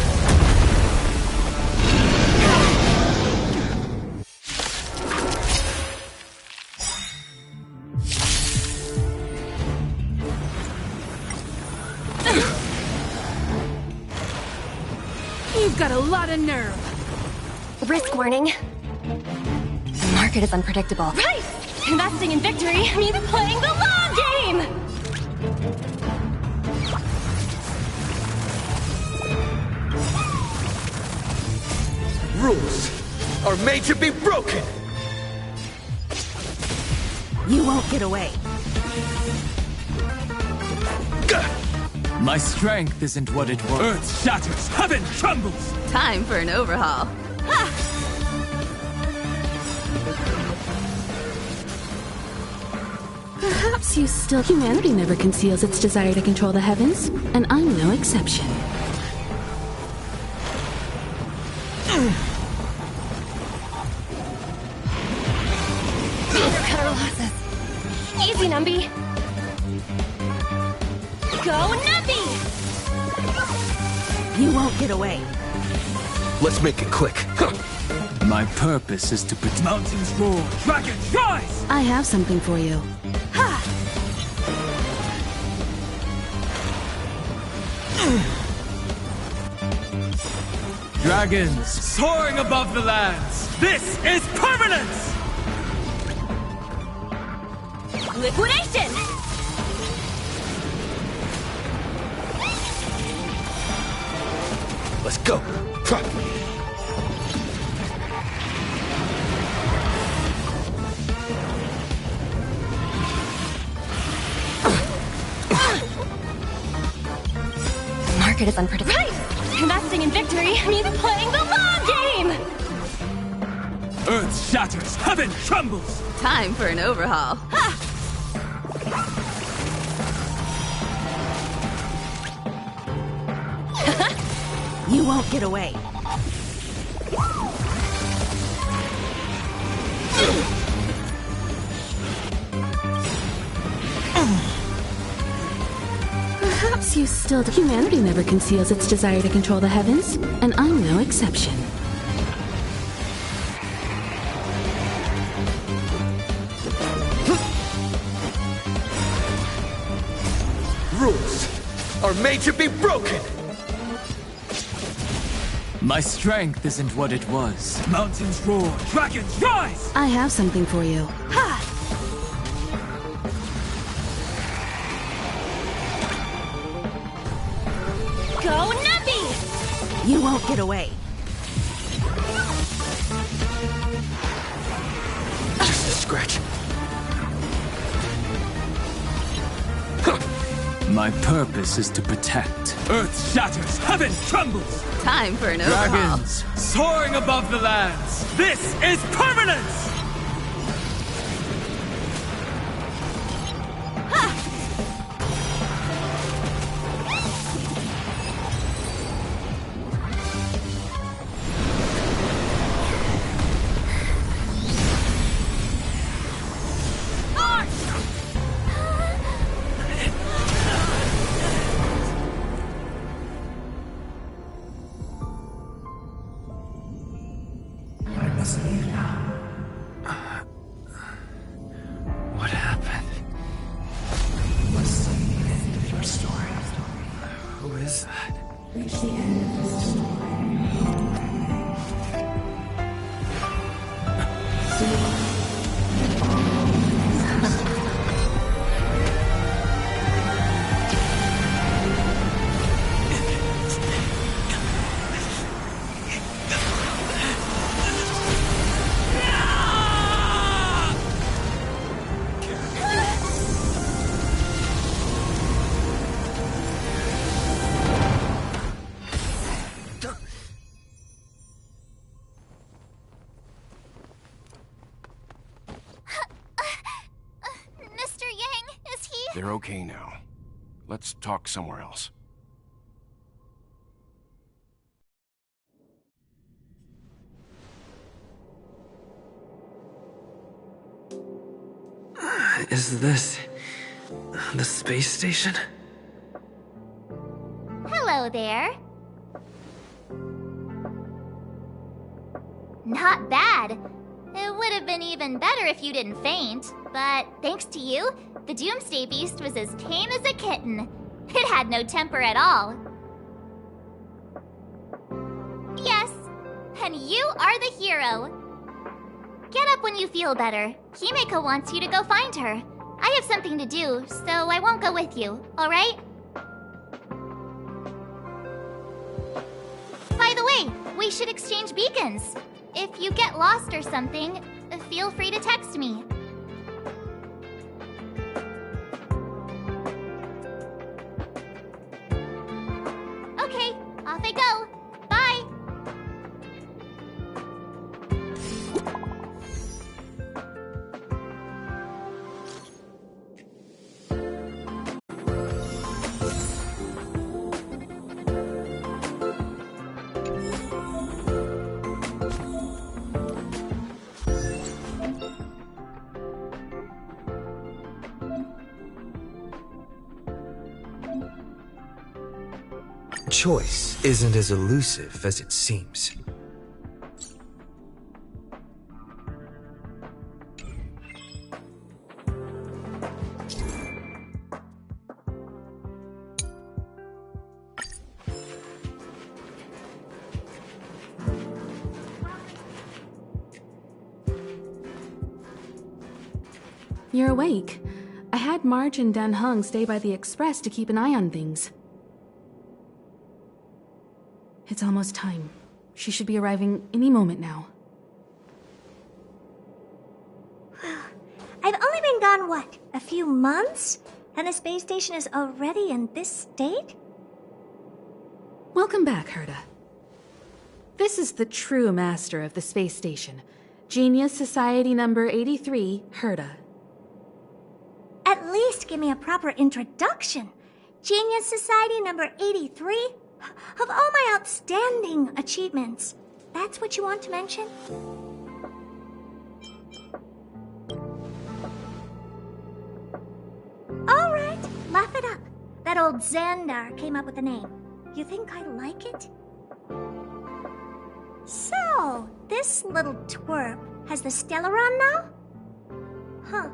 You've got a lot of nerve. Risk warning. The market is unpredictable. Right! Investing in victory means playing the long game! Rules are made to be broken! You won't get away. My strength isn't what it was. Earth shatters, heaven trembles! Time for an overhaul. Perhaps you still... Humanity never conceals its desire to control the heavens, and I'm no exception. Cut our losses. Easy, Numby. Go Numpy! You won't get away. Let's make it quick. My purpose is to protect mountains roar, dragons rise! I have something for you. Dragons, soaring above the lands. This is permanence! Liquidation! Let's go. The market is unpredictable. Right! Investing in victory means playing the long game! Earth shatters, heaven trembles! Time for an overhaul. You won't get away. Perhaps you still... Humanity never conceals its desire to control the heavens, and I'm no exception. Rules are made to be broken! My strength isn't what it was. Mountains roar, dragons rise! I have something for you. Go Numpy! You won't get away. Just a scratch. Huh. My purpose is to protect. Earth shatters, heaven trembles! Time for an overhaul. Dragons soaring above the lands! This is permanence! What happened? Must see the end of your story. Who is that? Reach the end of this Mr. Yang, is he? They're okay now. Let's talk somewhere else. Is this the space station? Hello there. Not bad. It would have been even better if you didn't faint, but thanks to you, the Doomsday Beast was as tame as a kitten. It had no temper at all. Yes, and you are the hero. Get up when you feel better. Himeko wants you to go find her. I have something to do, so I won't go with you, alright? By the way, we should exchange beacons. If you get lost or something, feel free to text me. Okay, off I go. Bye! Choice isn't as elusive as it seems. You're awake. I had March and Dan Hung stay by the express to keep an eye on things. It's almost time. She should be arriving any moment now. I've only been gone, what, a few months? And the space station is already in this state? Welcome back, Herta. This is the true master of the space station. Genius Society number 83, Herta. At least give me a proper introduction. Genius Society number 83? Of all my outstanding achievements, that's what you want to mention? All right, laugh it up. That old Xandar came up with the name. You think I like it? So, this little twerp has the Stellaron now? Huh.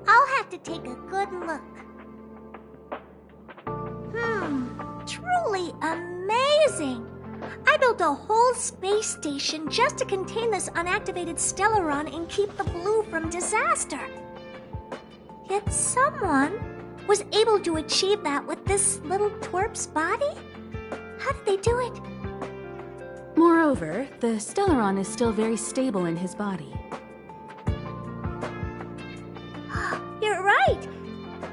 I'll have to take a good look. Truly amazing! I built a whole space station just to contain this unactivated Stellaron and keep the blue from disaster. Yet someone was able to achieve that with this little twerp's body? How did they do it? Moreover, the Stellaron is still very stable in his body. right.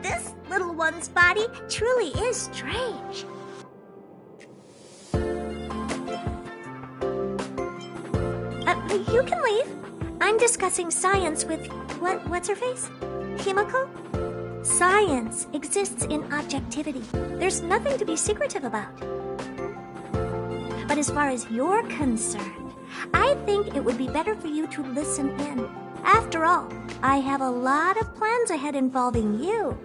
This little one's body truly is strange. You can leave. I'm discussing science with... what's her face? Himiko? Science exists in objectivity. There's nothing to be secretive about. But as far as you're concerned, I think it would be better for you to listen in. After all, I have a lot of plans ahead involving you.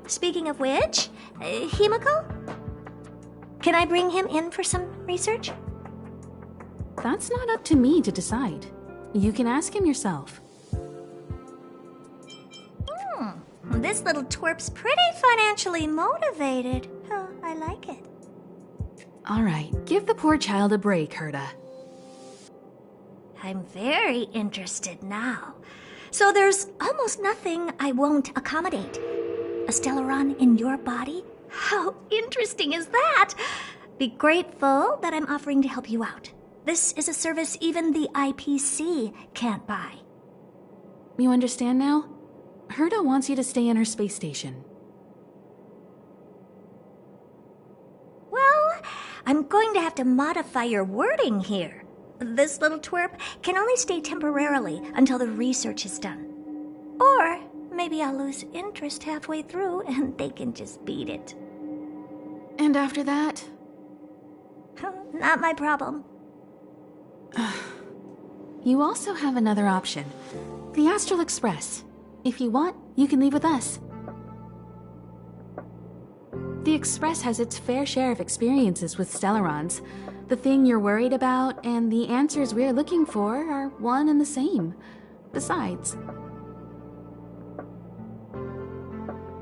Speaking of which, Himiko? Can I bring him in for some research? That's not up to me to decide. You can ask him yourself. This little twerp's pretty financially motivated. Oh, I like it. All right, give the poor child a break, Herta. I'm very interested now. So there's almost nothing I won't accommodate. A Stellaron in your body? How interesting is that? Be grateful that I'm offering to help you out. This is a service even the IPC can't buy. You understand now? Herta wants you to stay in her space station. Well, I'm going to have to modify your wording here. This little twerp can only stay temporarily until the research is done. Or maybe I'll lose interest halfway through and they can just beat it. And after that? Not my problem. You also have another option. The Astral Express. If you want, you can leave with us. The Express has its fair share of experiences with Stellarons. The thing you're worried about and the answers we're looking for are one and the same. Besides,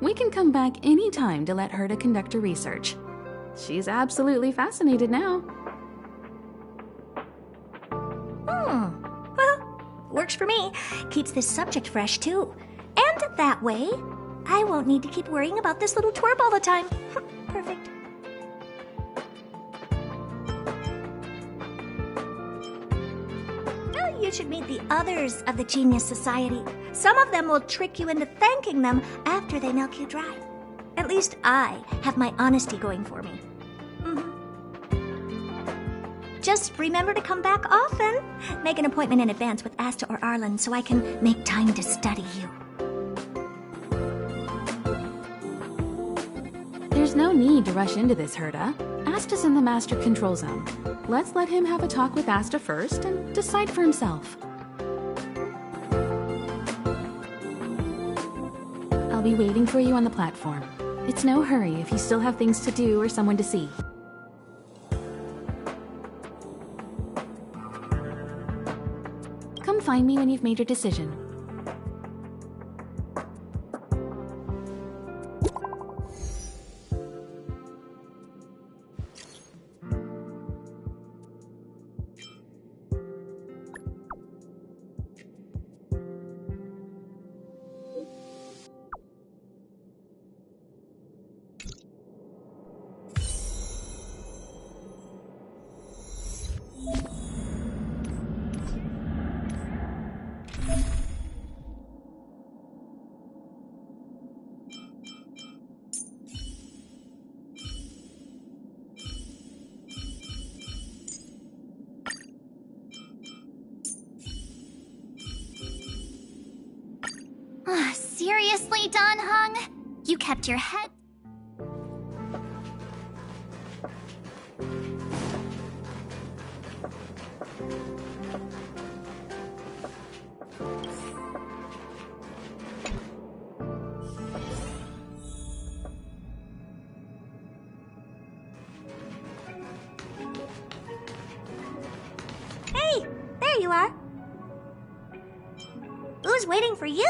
we can come back anytime to let Herta conduct her research. She's absolutely fascinated now. Well, works for me. Keeps this subject fresh, too. And that way, I won't need to keep worrying about this little twerp all the time. Perfect. Well, you should meet the others of the Genius Society. Some of them will trick you into thanking them after they milk you dry. At least I have my honesty going for me. Just remember to come back often. Make an appointment in advance with Asta or Arlen so I can make time to study you. There's no need to rush into this, Herta. Asta's in the Master Control Zone. Let's let him have a talk with Asta first and decide for himself. I'll be waiting for you on the platform. It's no hurry if you still have things to do or someone to see. Come find me when you've made your decision. Seriously, Don Hung? You kept your head... Hey, there you are. Who's waiting for you?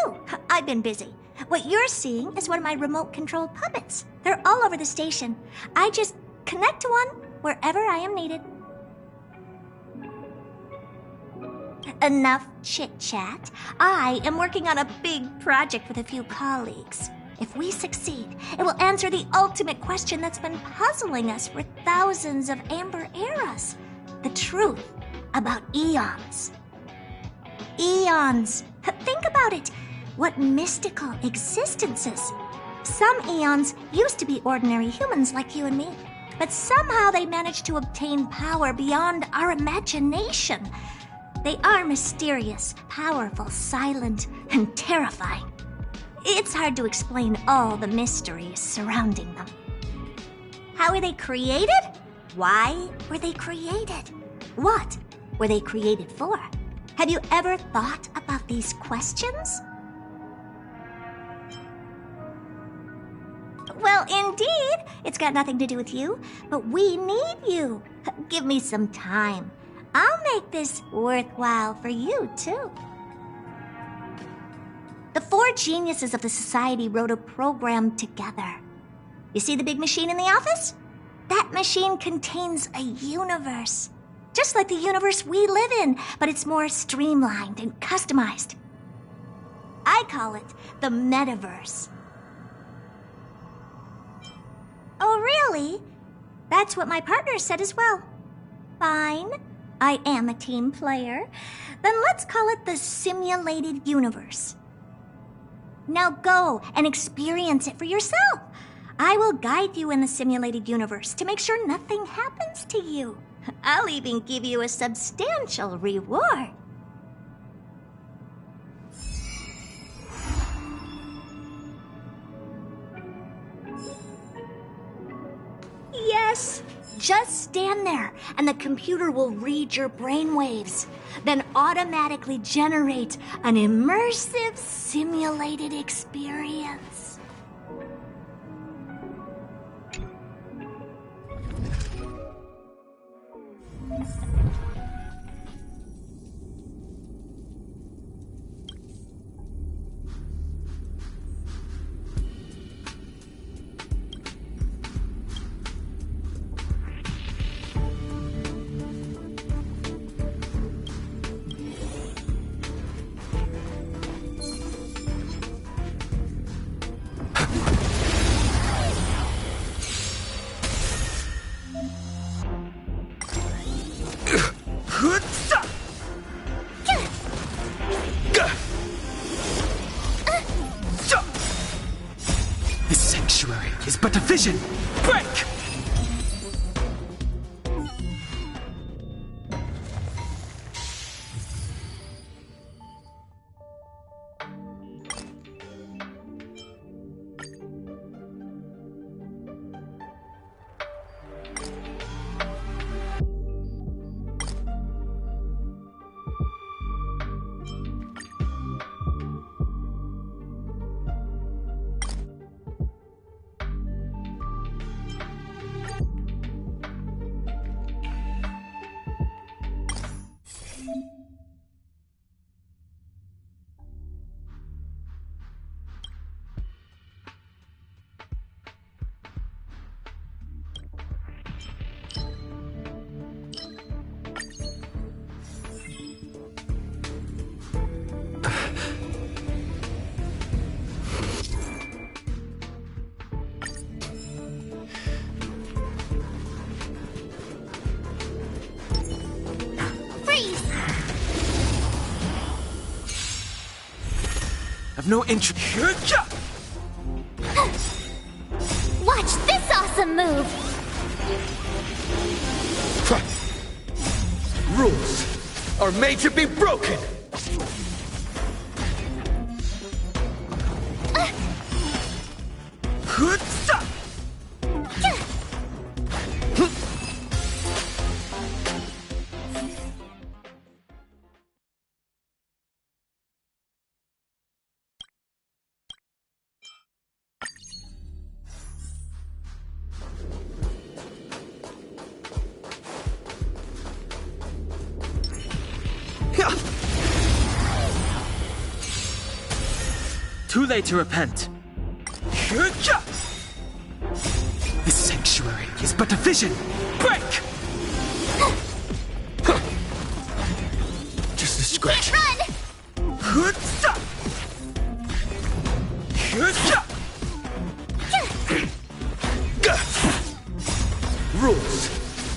I've been busy. What you're seeing is one of my remote-controlled puppets. They're all over the station. I just connect to one wherever I am needed. Enough chit-chat. I am working on a big project with a few colleagues. If we succeed, it will answer the ultimate question that's been puzzling us for thousands of Amber eras. The truth about eons. Eons. Think about it. What mystical existences! Some eons used to be ordinary humans like you and me, but somehow they managed to obtain power beyond our imagination. They are mysterious, powerful, silent, and terrifying. It's hard to explain all the mysteries surrounding them. How were they created? Why were they created? What were they created for? Have you ever thought about these questions? Well, indeed. It's got nothing to do with you, but we need you. Give me some time. I'll make this worthwhile for you, too. The 4 geniuses of the society wrote a program together. You see the big machine in the office? That machine contains a universe. Just like the universe we live in, but it's more streamlined and customized. I call it the metaverse. Oh, really? That's what my partner said as well. Fine. I am a team player. Then let's call it the simulated universe. Now go and experience it for yourself. I will guide you in the simulated universe to make sure nothing happens to you. I'll even give you a substantial reward. Yes, just stand there and the computer will read your brainwaves, then automatically generate an immersive simulated experience. This sanctuary is but a vision. Break! I've no interest. Watch this awesome move! Rules are made to be broken! Too late to repent. This sanctuary is but a vision. Break! Just a scratch. Run! Rules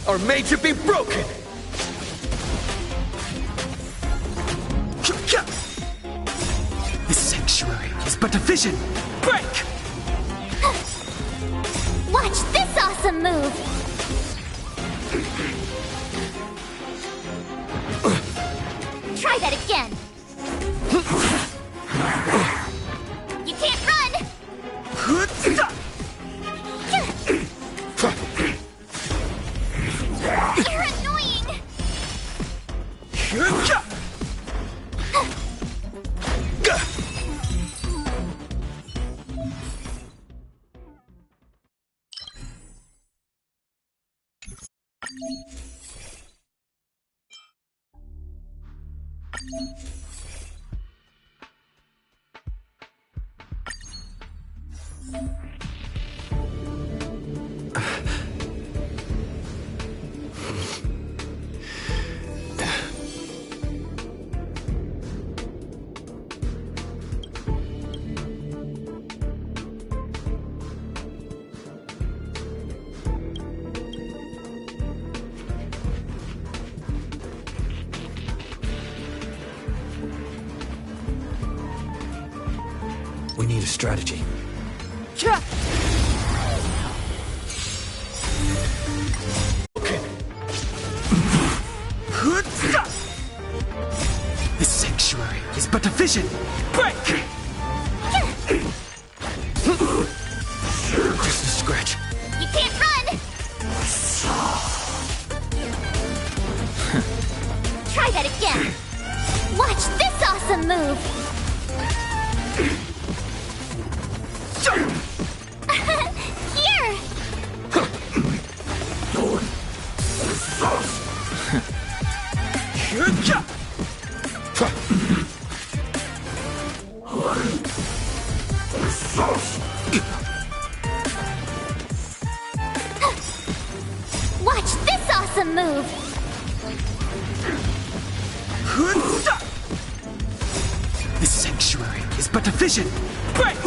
are made to be broken! This sanctuary but a vision! Break! Watch this awesome move! Try that again! You can't run! You're annoying! We need a strategy. The sanctuary is but a vision! Break! Just a scratch. You can't run! Try that again! Watch this awesome move! Here! Watch this awesome move! The sanctuary is but a vision! Break!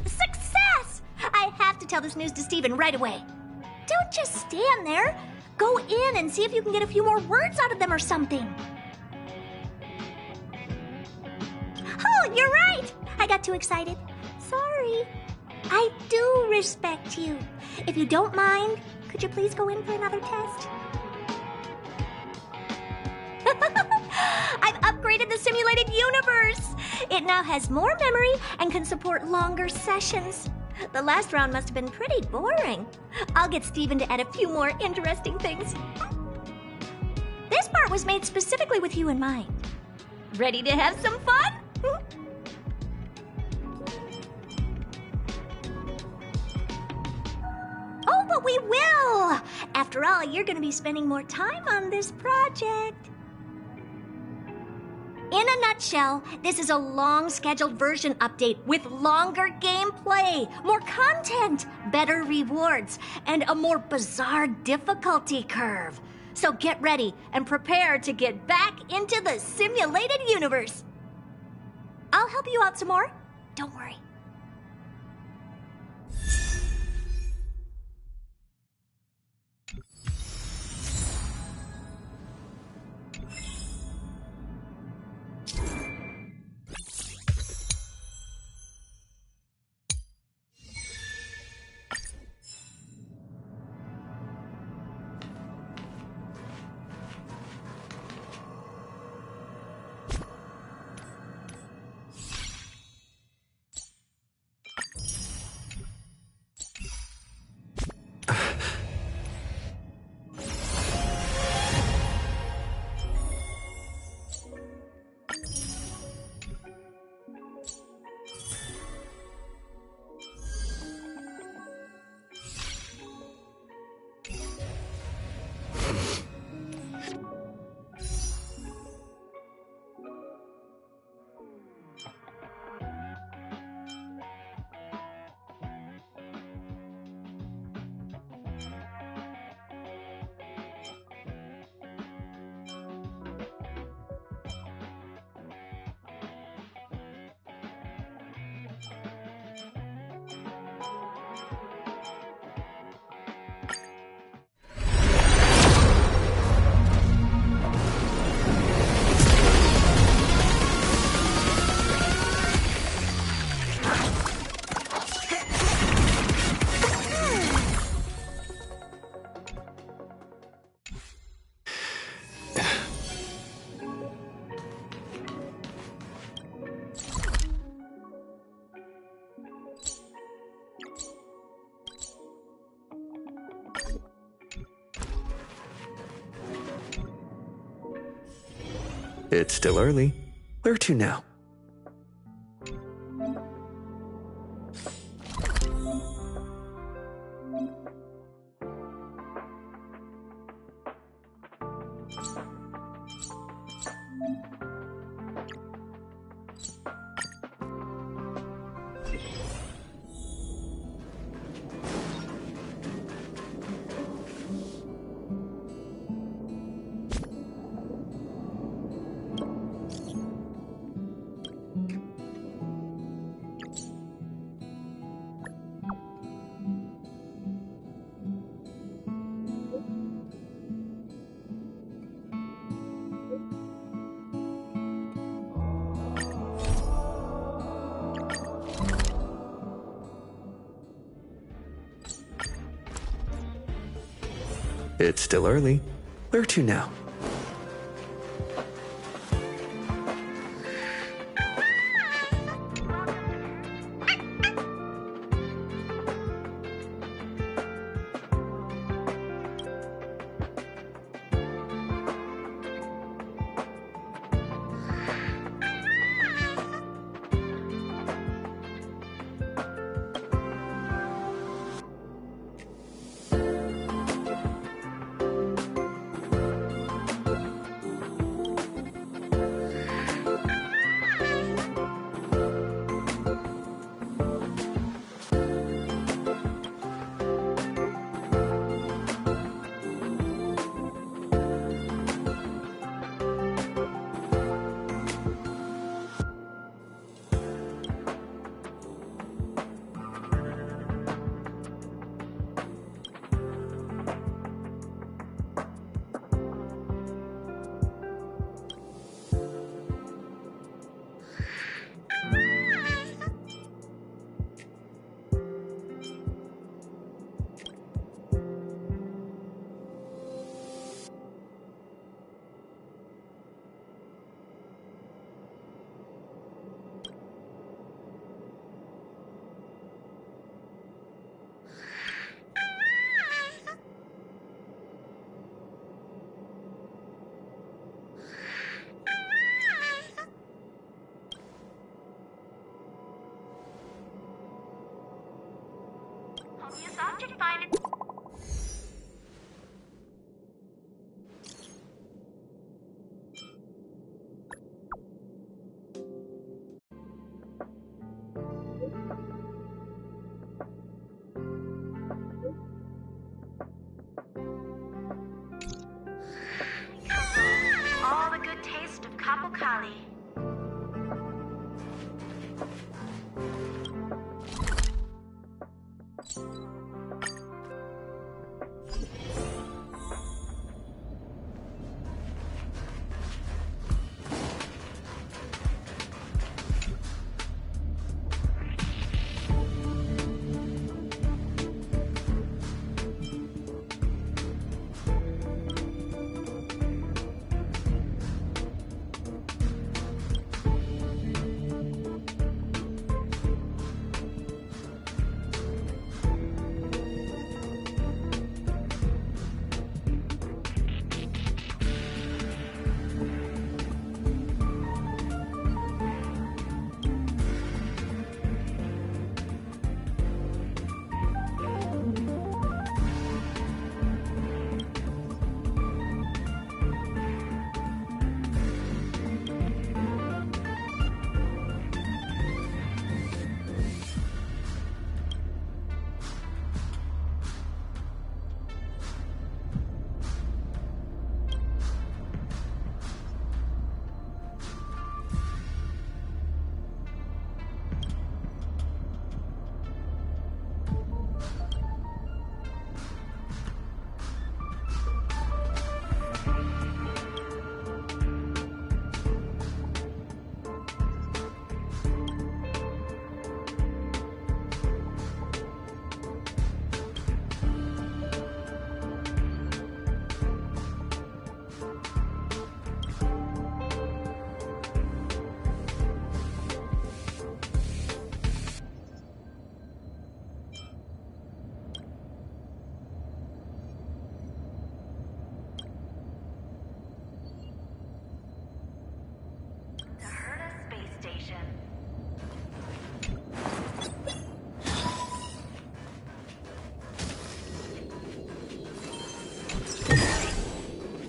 Success! I have to tell this news to Steven right away. Don't just stand there. Go in and see if you can get a few more words out of them or something. Oh, you're right! I got too excited. Sorry. I do respect you. If you don't mind, could you please go in for another test? I've upgraded the simulated universe! It now has more memory and can support longer sessions. The last round must have been pretty boring. I'll get Steven to add a few more interesting things. This part was made specifically with you in mind. Ready to have some fun? Oh, but we will! After all, you're going to be spending more time on this project. In a nutshell, this is a long-scheduled version update with longer gameplay, more content, better rewards, and a more bizarre difficulty curve. So get ready and prepare to get back into the simulated universe. I'll help you out some more. Don't worry. It's still early. Where to now? It's still early. Where to now? All the good taste of Kapokali.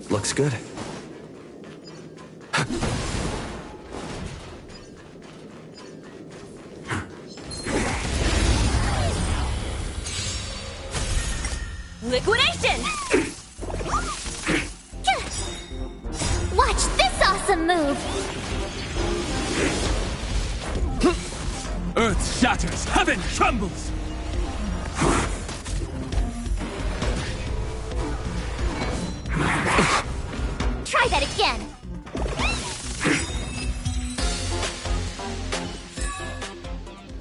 Looks good. Liquidation! Watch this awesome move! Earth shatters, heaven trembles! Try that again!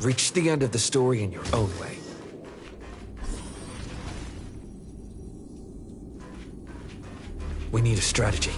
Reach the end of the story in your own way. We need a strategy.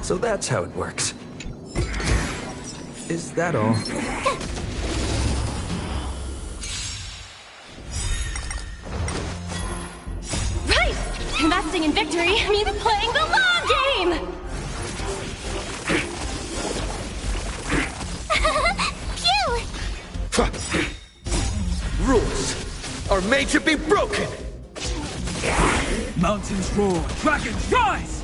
So that's how it works. Is that all? Right! Investing in victory means playing the long game! Phew! Rules are made to be broken! Mountains roar, dragons rise!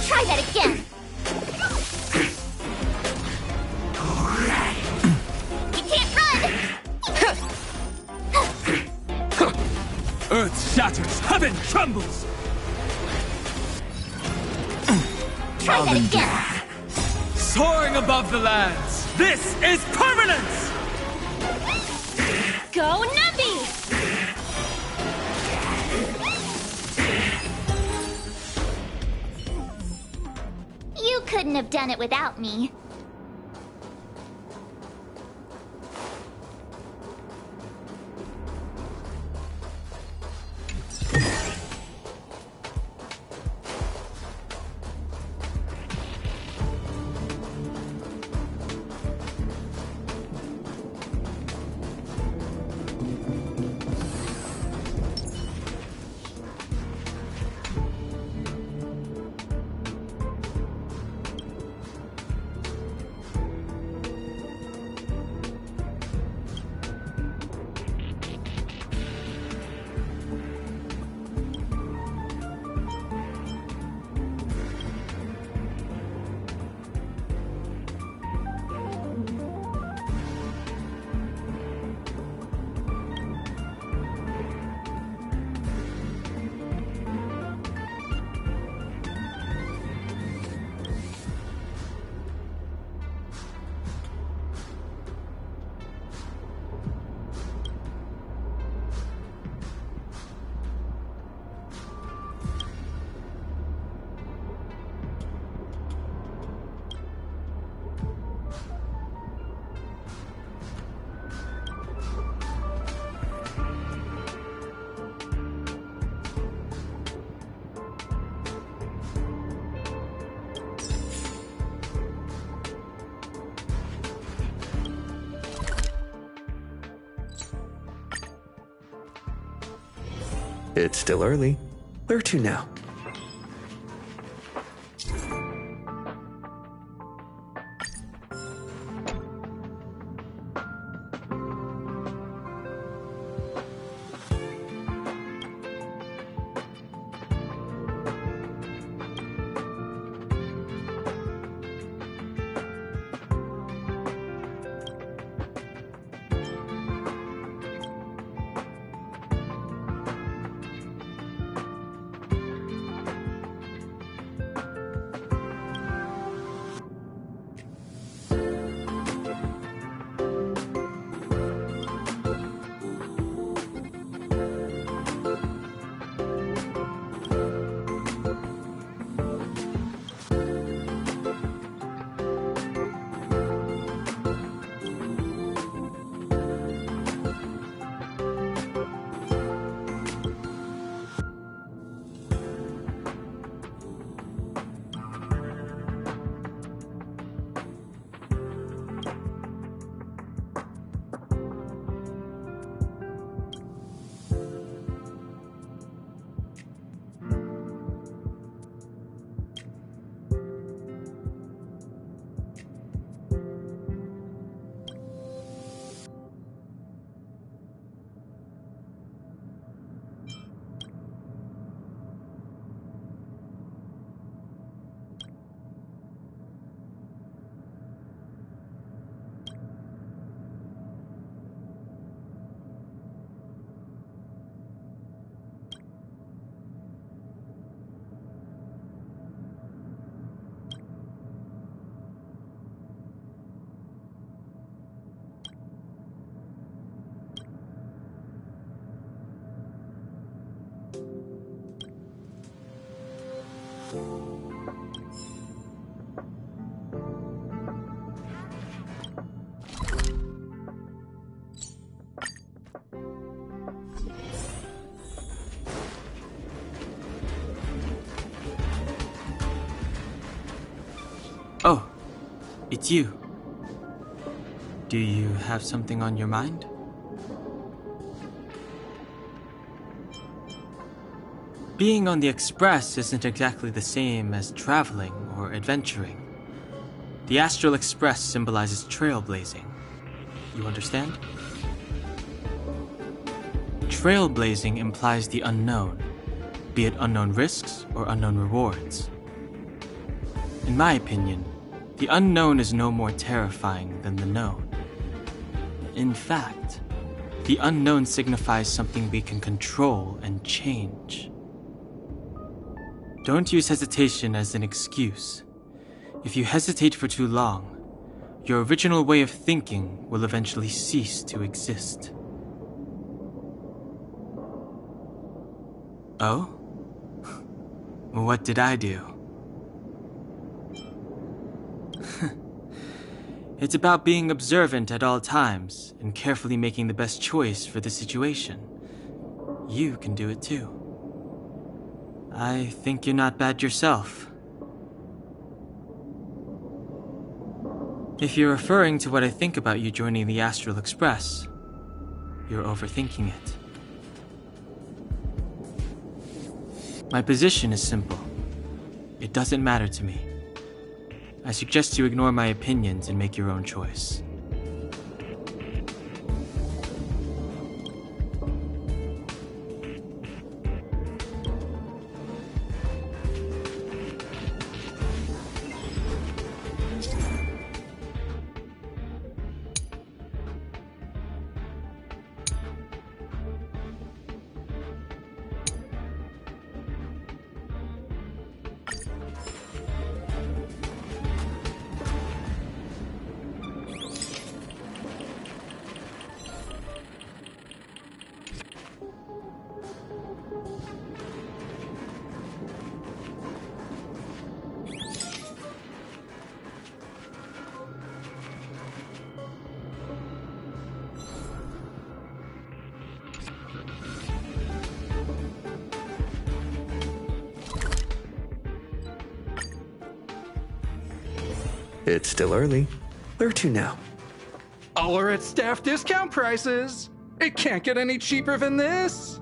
Try that again! You can't run! Earth shatters, heaven trembles! Try that again! Soaring above the lands, this is permanence! Go Navi! You couldn't have done it without me. It's still early. Where to now? Oh, it's you. Do you have something on your mind? Being on the Express isn't exactly the same as traveling or adventuring. The Astral Express symbolizes trailblazing. You understand? Trailblazing implies the unknown, be it unknown risks or unknown rewards. In my opinion, the unknown is no more terrifying than the known. In fact, the unknown signifies something we can control and change. Don't use hesitation as an excuse. If you hesitate for too long, your original way of thinking will eventually cease to exist. Oh? What did I do? It's about being observant at all times and carefully making the best choice for the situation. You can do it too. I think you're not bad yourself. If you're referring to what I think about you joining the Astral Express, you're overthinking it. My position is simple. It doesn't matter to me. I suggest you ignore my opinions and make your own choice. It's still early. Where to now? All are at staff discount prices. It can't get any cheaper than this.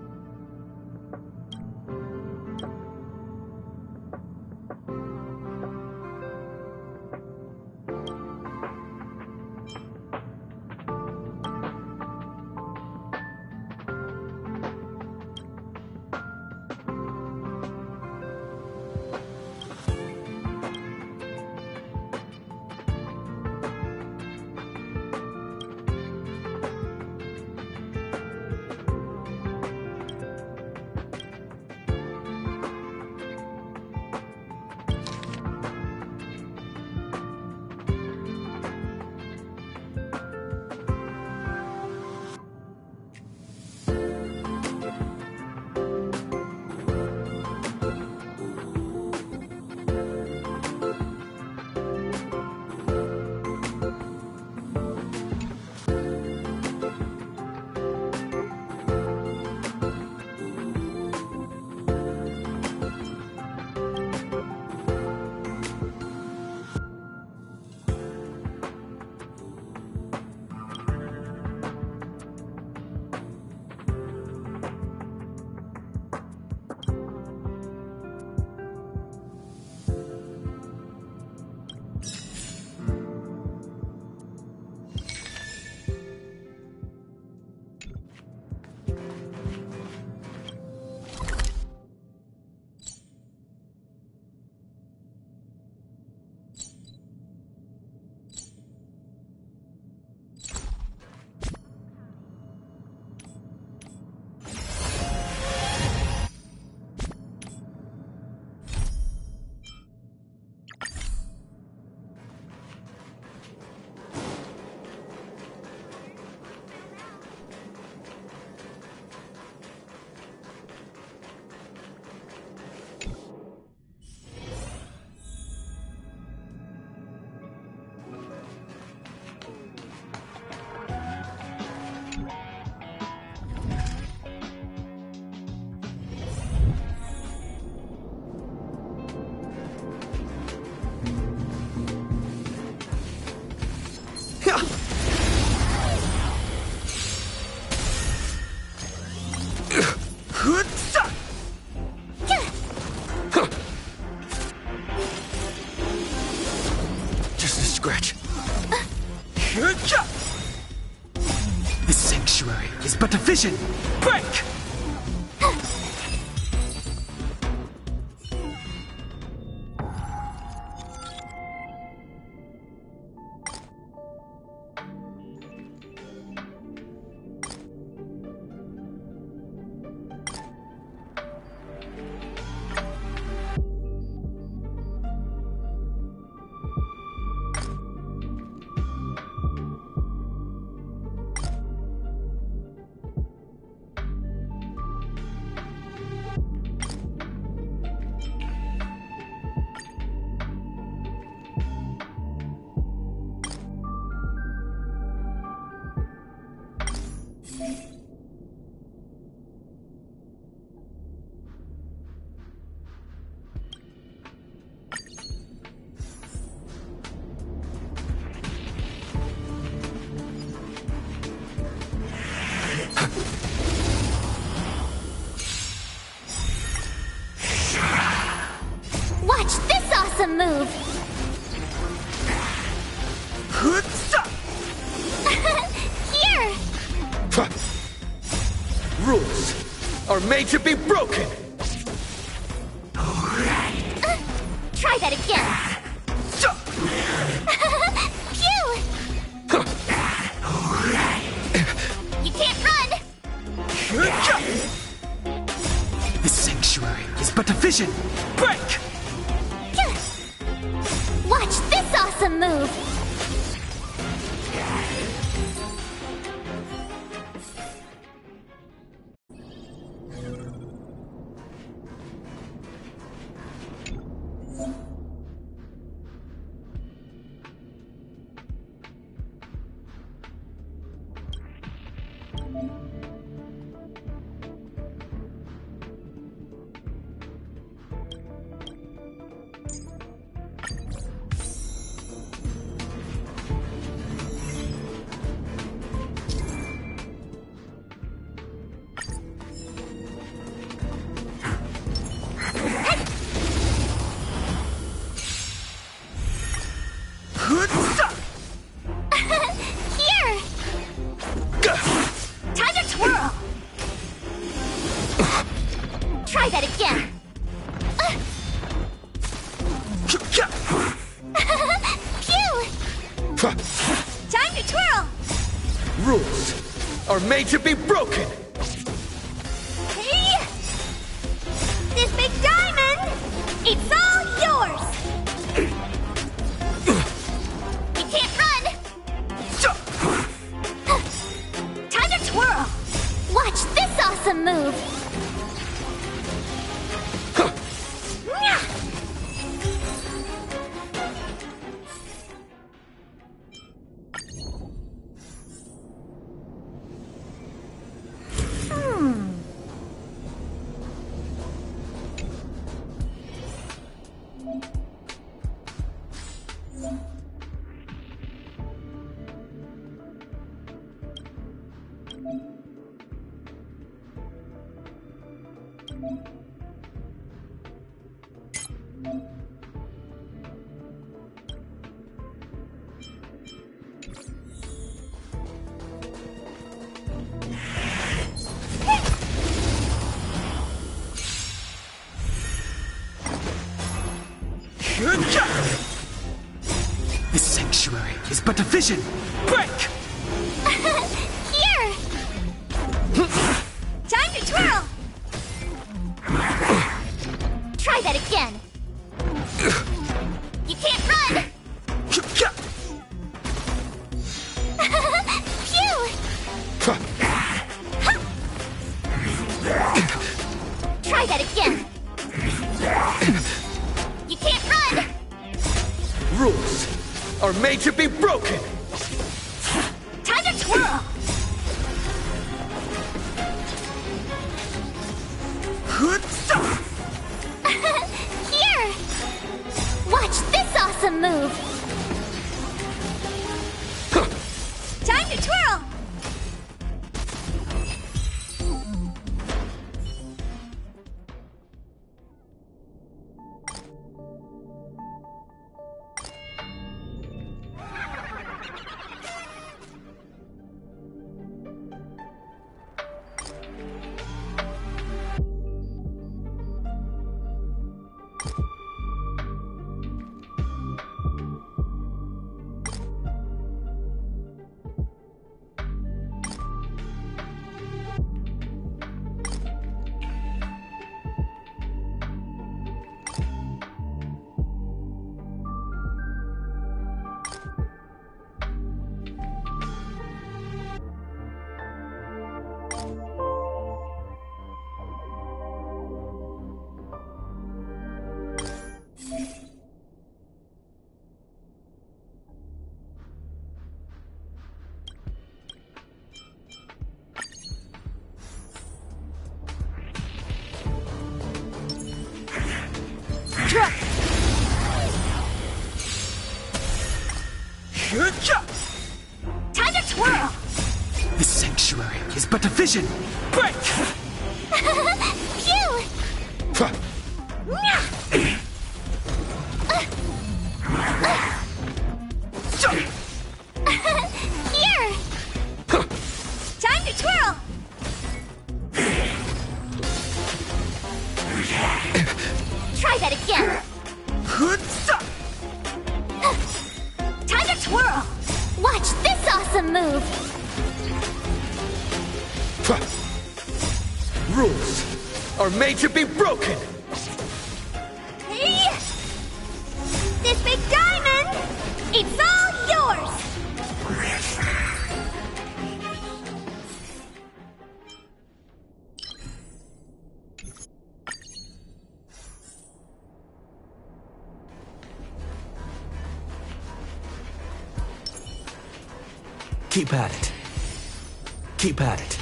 scratch. This sanctuary is but a vision. Break! Watch this awesome move! Here! Rules are made to be broken. Try that again! Phew! You can't run! This sanctuary is but a vision. Break! Watch this awesome move! Here! Time to twirl! Try that again! Phew! Time to twirl! Rules are made to be broken. Hey! This big diamond! It's all yours! You can't run! Time to twirl! Watch this awesome move! This sanctuary is but a vision. Break! Here! Time to twirl! Try that again! You can't run! Phew! Try that again! You can't run! Rules are made to be broken. Time to twirl! Here! Watch this awesome move! Time to twirl! Time to twirl! This sanctuary is but a vision! Break! Phew! Here! Time to twirl! Try that again! Time to twirl! Watch this awesome move! Rules are made to be broken! Hey! This big diamond, it's all yours! Keep at it. Keep at it.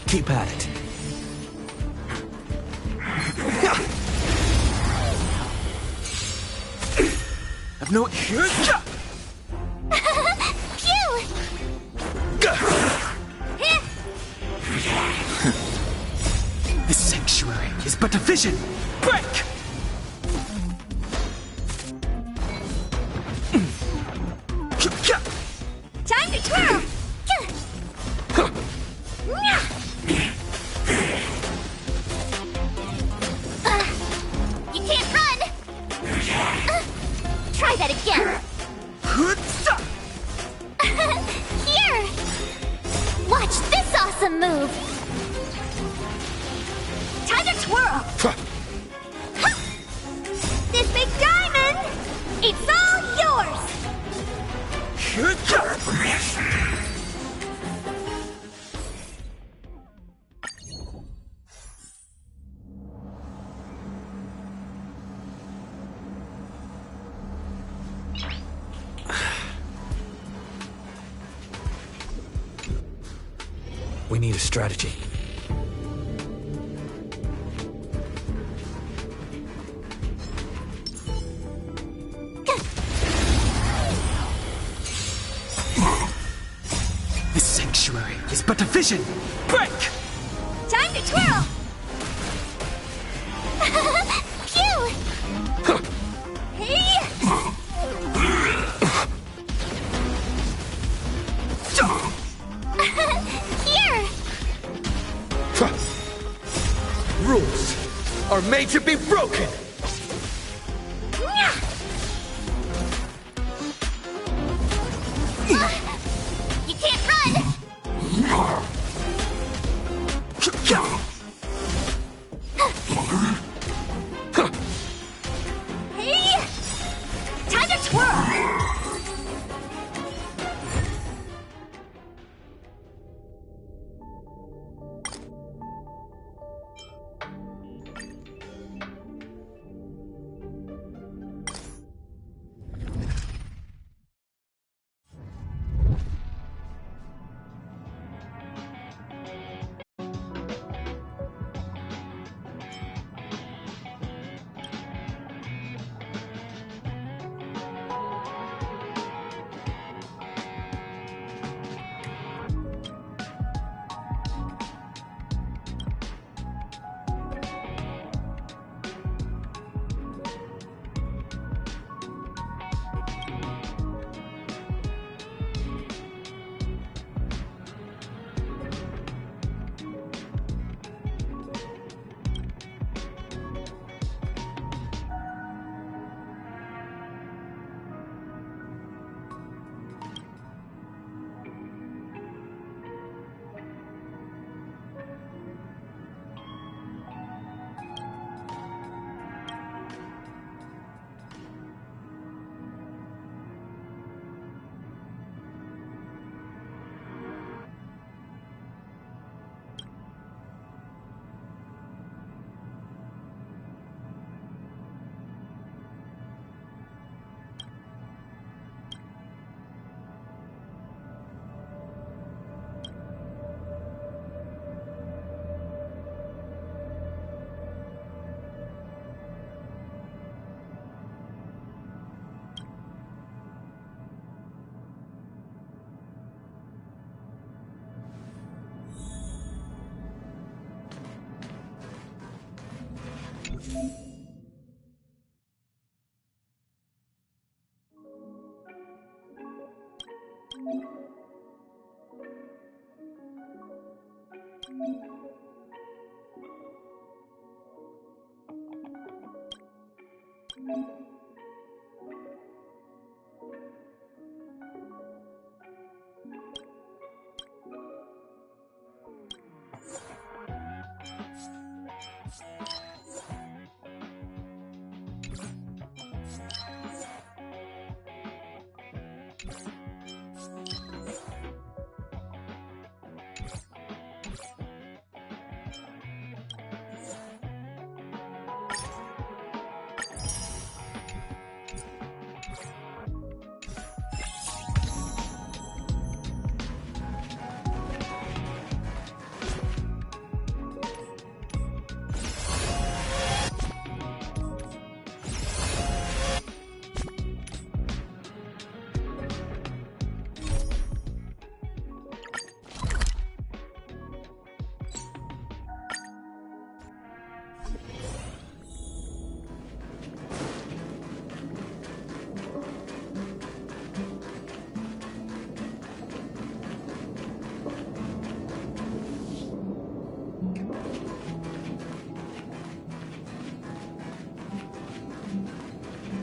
Keep at it. I've no... Phew! This sanctuary is but a vision! Break! Time to twirl! You can't run! Try that again! Here! Watch this awesome move! Time to twirl! This big diamond, it's all yours! We need a strategy. This sanctuary is but a vision! Break! Time to twirl! Phew! Hey! Here! Rules are made to be broken! You can't run! Hey! Time to twirl!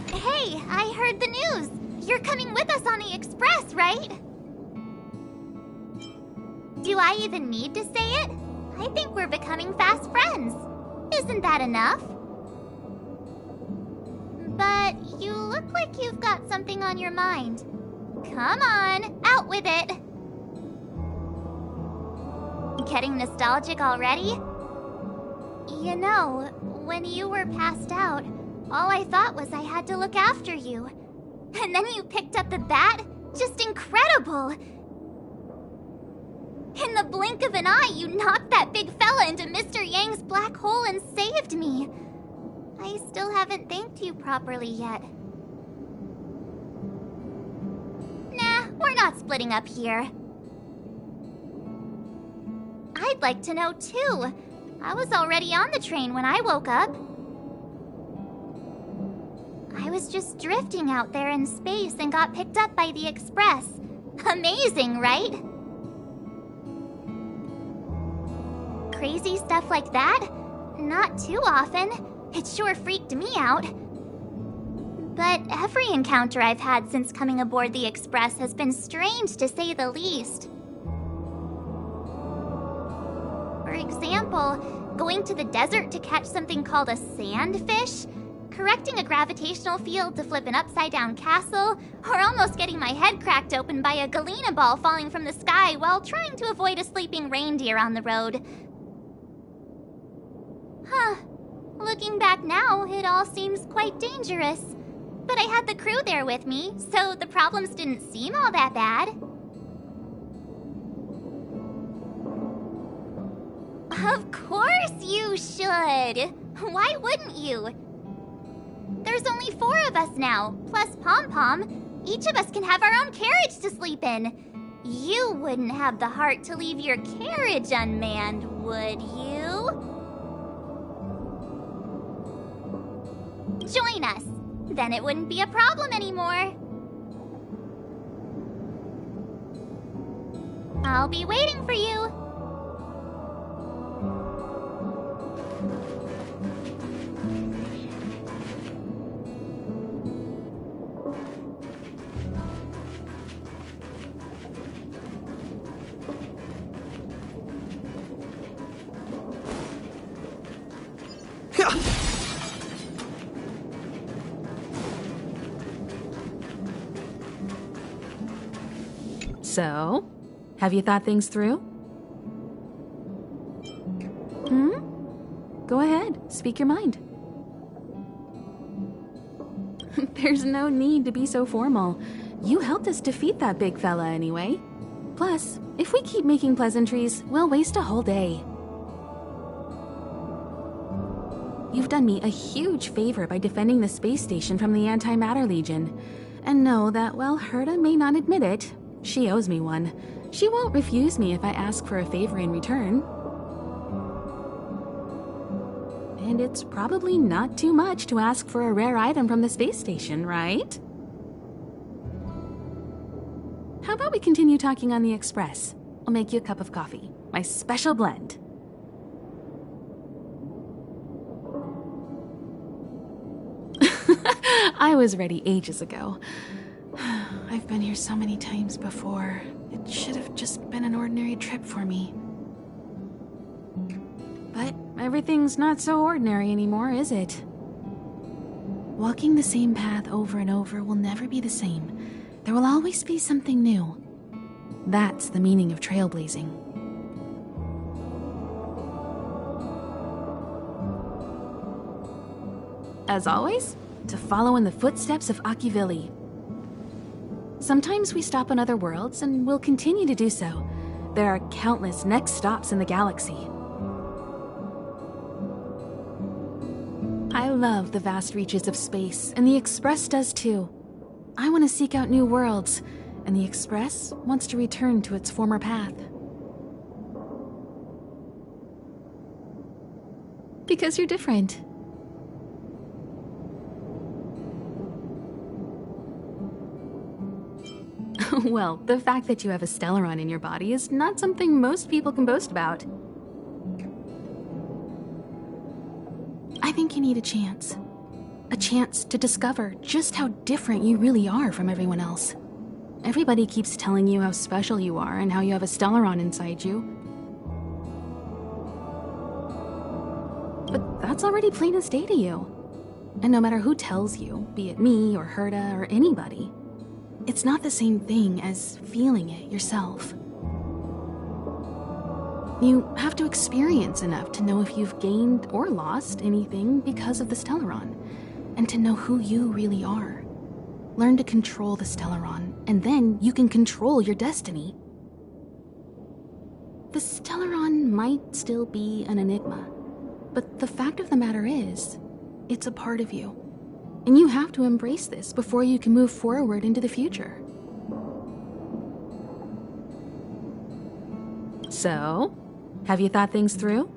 Hey, I heard the news. You're coming with us on the express, right? Do I even need to say it? I think we're becoming fast friends. Isn't that enough? But you look like you've got something on your mind. Come on, out with it. Getting nostalgic already? You know, when you were passed out, all I thought was I had to look after you. And then you picked up the bat? Just incredible! In the blink of an eye, you knocked that big fella into Mr. Yang's black hole and saved me. I still haven't thanked you properly yet. Nah, we're not splitting up here. I'd like to know too. I was already on the train when I woke up. I was just drifting out there in space and got picked up by the express. Amazing, right? Crazy stuff like that? Not too often. It sure freaked me out. But every encounter I've had since coming aboard the express has been strange to say the least. For example, going to the desert to catch something called a sandfish, correcting a gravitational field to flip an upside-down castle, or almost getting my head cracked open by a galena ball falling from the sky while trying to avoid a sleeping reindeer on the road. Huh. Looking back now, it all seems quite dangerous. But I had the crew there with me, so the problems didn't seem all that bad. Of course you should! Why wouldn't you? There's only 4 of us now, plus Pom Pom. Each of us can have our own carriage to sleep in. You wouldn't have the heart to leave your carriage unmanned, would you? Join us. Then it wouldn't be a problem anymore. I'll be waiting for you. So, have you thought things through? Go ahead, speak your mind. There's no need to be so formal. You helped us defeat that big fella anyway. Plus, if we keep making pleasantries, we'll waste a whole day. You've done me a huge favor by defending the space station from the Antimatter Legion. And know that while Herta may not admit it, she owes me one. She won't refuse me if I ask for a favor in return. And it's probably not too much to ask for a rare item from the space station, right? How about we continue talking on the express? I'll make you a cup of coffee. My special blend. I was ready ages ago. I've been here so many times before. It should have just been an ordinary trip for me. But everything's not so ordinary anymore, is it? Walking the same path over and over will never be the same. There will always be something new. That's the meaning of trailblazing. As always, to follow in the footsteps of Akivili. Sometimes we stop on other worlds, and we'll continue to do so. There are countless next stops in the galaxy. I love the vast reaches of space, and the Express does too. I want to seek out new worlds, and the Express wants to return to its former path. Because you're different. Well, the fact that you have a Stellaron in your body is not something most people can boast about. I think you need a chance. A chance to discover just how different you really are from everyone else. Everybody keeps telling you how special you are and how you have a Stellaron inside you. But that's already plain as day to you. And no matter who tells you, be it me or Herta or anybody, it's not the same thing as feeling it yourself. You have to experience enough to know if you've gained or lost anything because of the Stellaron, and to know who you really are. Learn to control the Stellaron, and then you can control your destiny. The Stellaron might still be an enigma, but the fact of the matter is, it's a part of you. And you have to embrace this before you can move forward into the future. So, have you thought things through?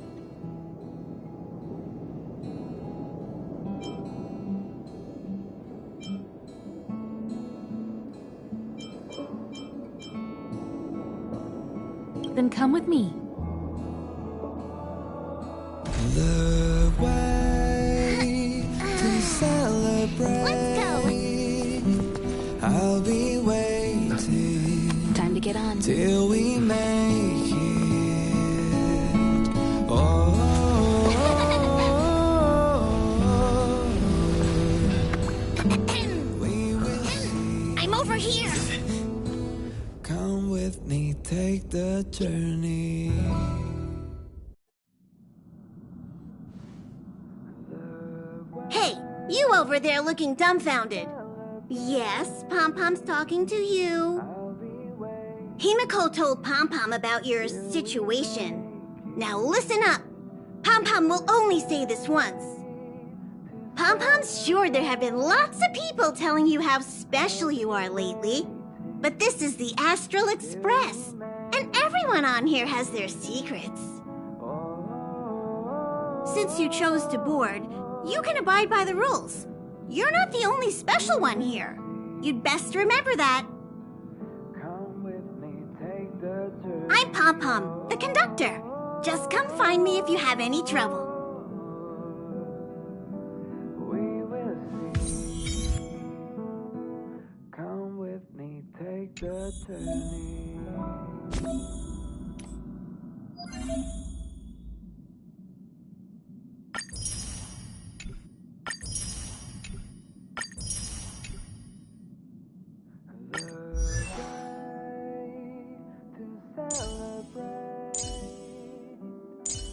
Then come with me. The way to celebrate. Let's go. I'll be waiting. Time to get on. Till we make it. I'm over here. Come with me, take the journey. Hey, you over there looking dumbfounded. Yes, Pom-Pom's talking to you. Himiko told Pom-Pom about your situation. Now listen up. Pom-Pom will only say this once. Pom-Pom's sure there have been lots of people telling you how special you are lately. But this is the Astral Express, and everyone on here has their secrets. Since you chose to board, you can abide by the rules. You're not the only special one here. You'd best remember that. I'm Pom-Pom, the conductor. Just come find me if you have any trouble. Come with me, take the journey.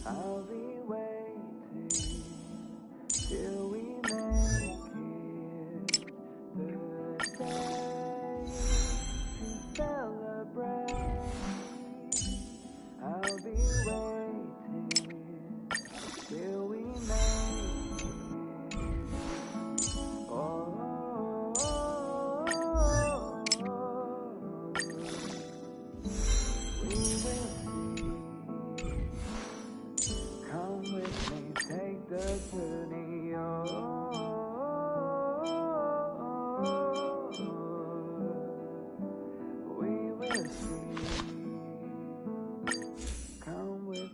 I'll be waiting till we make it. The day to celebrate. I'll be waiting till we make it. We will see. Come with me, take the journey. We will see. Come with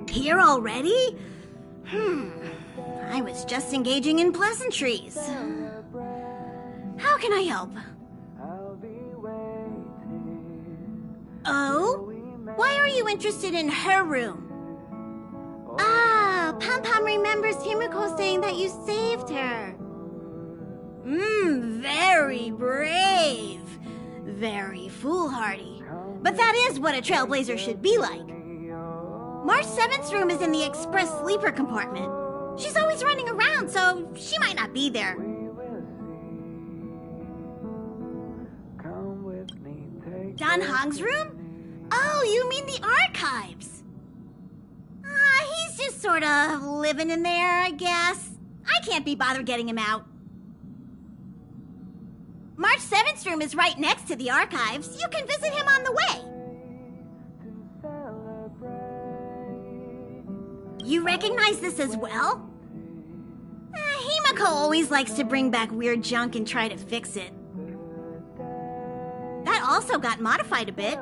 Here already? I was just engaging in pleasantries. How can I help? Oh? Why are you interested in her room? Ah, Pom-Pom remembers Himiko saying that you saved her. Very brave. Very foolhardy. But that is what a trailblazer should be like. March 7th's room is in the express sleeper compartment. She's always running around, so she might not be there. Dan Hong's room? Oh, you mean the archives? He's just sort of living in there, I guess. I can't be bothered getting him out. March 7th's room is right next to the archives. You can visit him on the way. You recognize this as well? Himiko always likes to bring back weird junk and try to fix it. That also got modified a bit.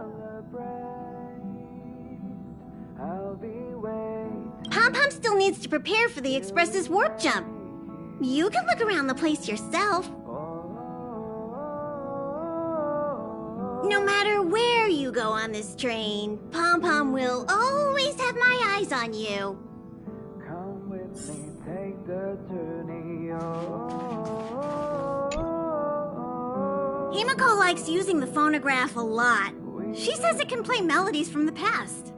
Pom-Pom still needs to prepare for the Express's warp jump. You can look around the place yourself. No matter where you go on this train, Pom-Pom will always have my eyes on you. Come with me, take the journey Himiko likes using the phonograph a lot. She says it can play melodies from the past.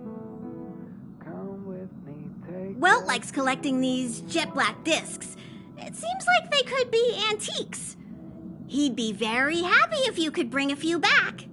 Welt likes collecting these jet black discs. It seems like they could be antiques. He'd be very happy if you could bring a few back.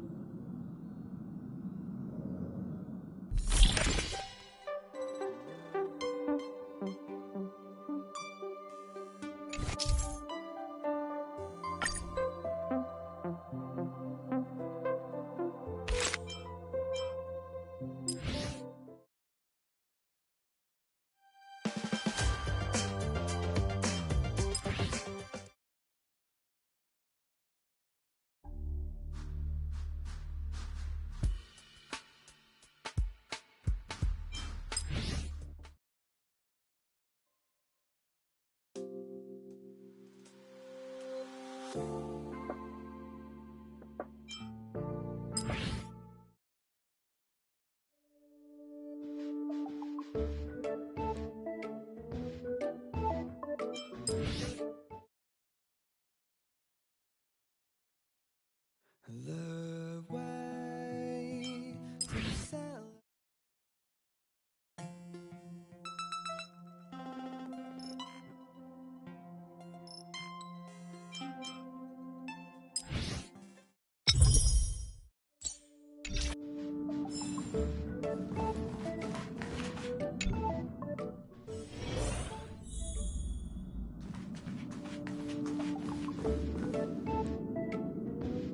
The way to sell.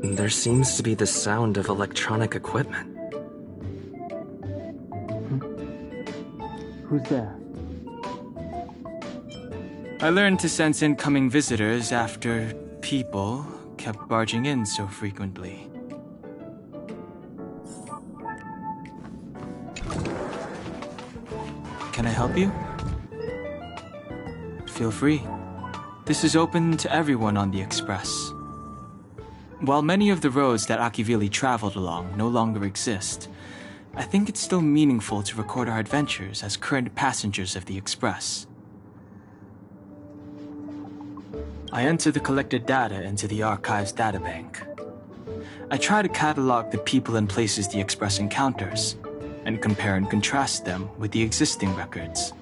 There seems to be the sound of electronic equipment. Who's there? I learned to sense incoming visitors after people kept barging in so frequently. Can I help you? Feel free. This is open to everyone on the Express. While many of the roads that Akivili traveled along no longer exist, I think it's still meaningful to record our adventures as current passengers of the Express. I enter the collected data into the archive's databank. I try to catalog the people and places the Express encounters, and compare and contrast them with the existing records.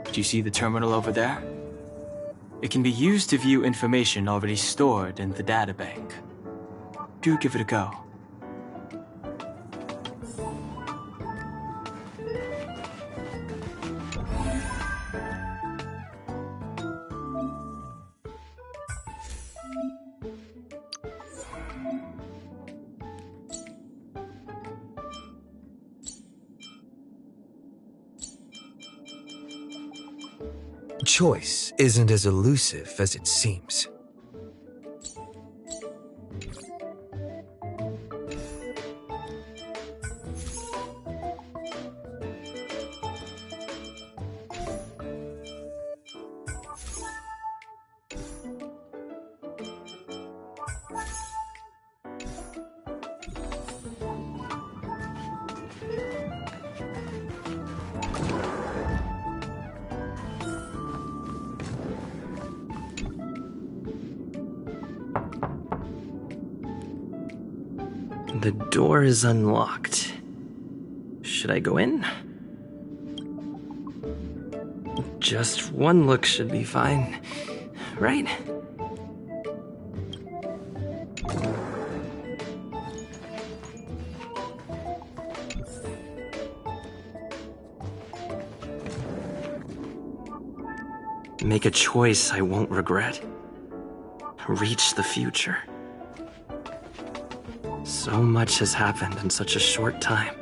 Do you see the terminal over there? It can be used to view information already stored in the databank. Do give it a go. Choice isn't as elusive as it seems. The door is unlocked. Should I go in? Just one look should be fine, right? Make a choice I won't regret. Reach the future. So much has happened in such a short time.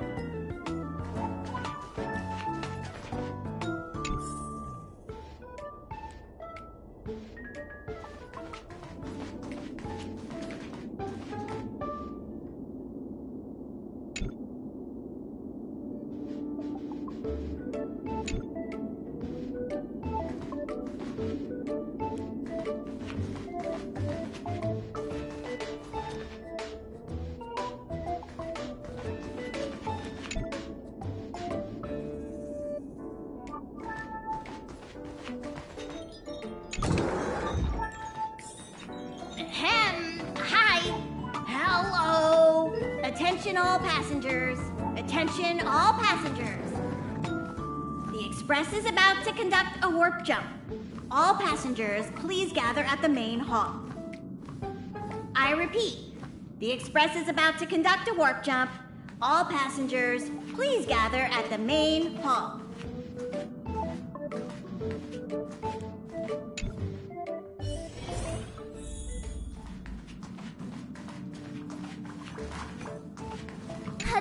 Attention all passengers. Attention all passengers. The Express is about to conduct a warp jump. All passengers, please gather at the main hall. I repeat, the Express is about to conduct a warp jump. All passengers, please gather at the main hall.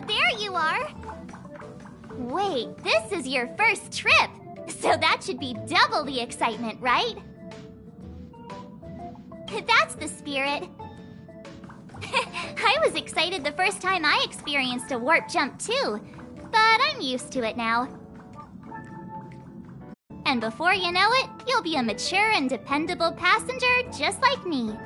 There you are! Wait, this is your first trip, so that should be double the excitement, right? That's the spirit. I was excited the first time I experienced a warp jump too, but I'm used to it now. And before you know it, you'll be a mature and dependable passenger just like me.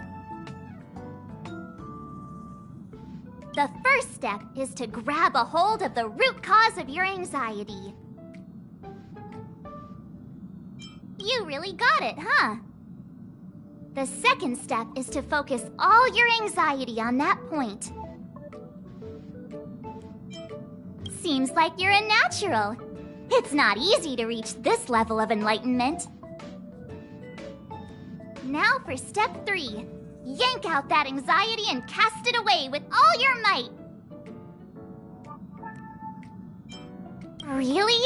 The first step is to grab a hold of the root cause of your anxiety. You really got it, huh? The second step is to focus all your anxiety on that point. Seems like you're a natural. It's not easy to reach this level of enlightenment. Now for step 3. Yank out that anxiety and cast it away with all your might. Really?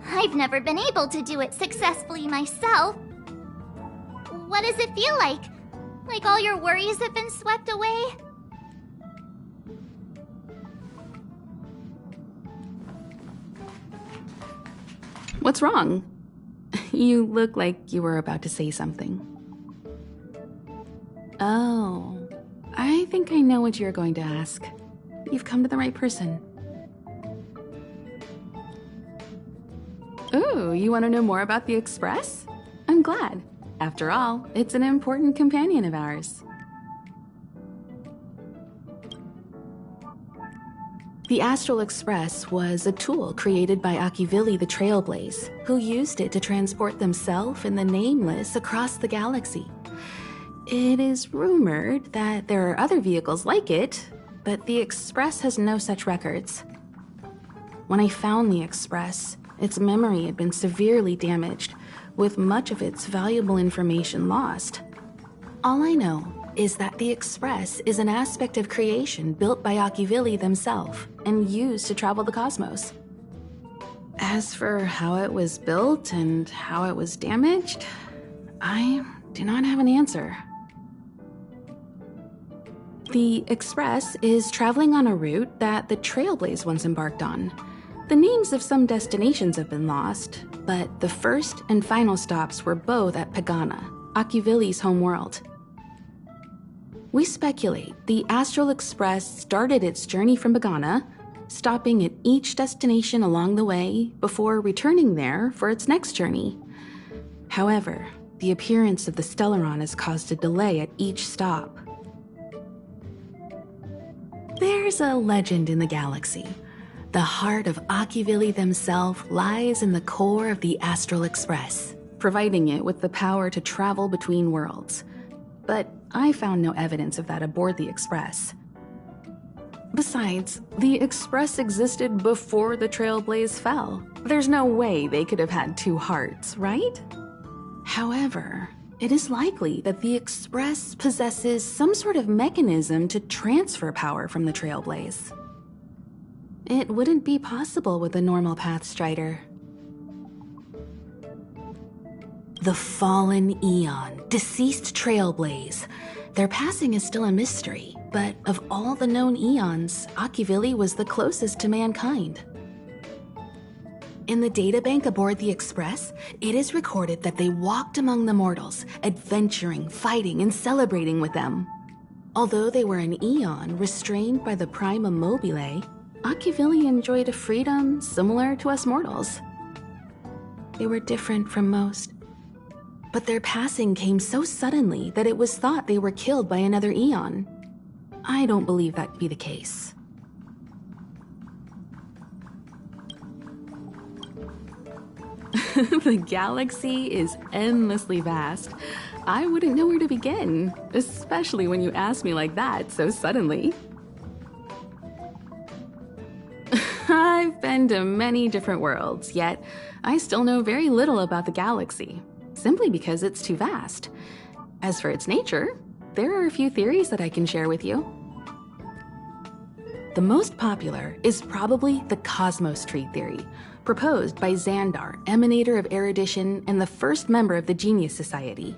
I've never been able to do it successfully myself. What does it feel like? Like all your worries have been swept away? What's wrong? You look like you were about to say something. Oh, I think I know what you're going to ask. You've come to the right person. Ooh, you want to know more about the Express? I'm glad. After all, it's an important companion of ours. The Astral Express was a tool created by Akivili the Trailblaze, who used it to transport themselves and the Nameless across the galaxy. It is rumored that there are other vehicles like it, but the Express has no such records. When I found the Express, its memory had been severely damaged, with much of its valuable information lost. All I know is that the Express is an aspect of creation built by Akivili themselves and used to travel the cosmos. As for how it was built and how it was damaged, I do not have an answer. The Express is traveling on a route that the Trailblaze once embarked on. The names of some destinations have been lost, but the first and final stops were both at Pagana, Akivili's home world. We speculate the Astral Express started its journey from Pagana, stopping at each destination along the way before returning there for its next journey. However, the appearance of the Stellaron has caused a delay at each stop. There's a legend in the galaxy. The heart of Akivili themselves lies in the core of the Astral Express, providing it with the power to travel between worlds. But I found no evidence of that aboard the Express. Besides, the Express existed before the Trailblaze fell. There's no way they could have had two hearts, right? However, it is likely that the Express possesses some sort of mechanism to transfer power from the Trailblaze. It wouldn't be possible with a normal Pathstrider. The fallen Eon, deceased Trailblaze. Their passing is still a mystery, but of all the known Eons, Akivili was the closest to mankind. In the databank aboard the Express, it is recorded that they walked among the mortals, adventuring, fighting, and celebrating with them. Although they were an Eon restrained by the Prima Mobile, Akivili enjoyed a freedom similar to us mortals. They were different from most, but their passing came so suddenly that it was thought they were killed by another Eon. I don't believe that to be the case. The galaxy is endlessly vast. I wouldn't know where to begin, especially when you ask me like that so suddenly. I've been to many different worlds, yet I still know very little about the galaxy, simply because it's too vast. As for its nature, there are a few theories that I can share with you. The most popular is probably the Cosmos Tree theory, proposed by Xandar, emanator of erudition and the first member of the Genius Society.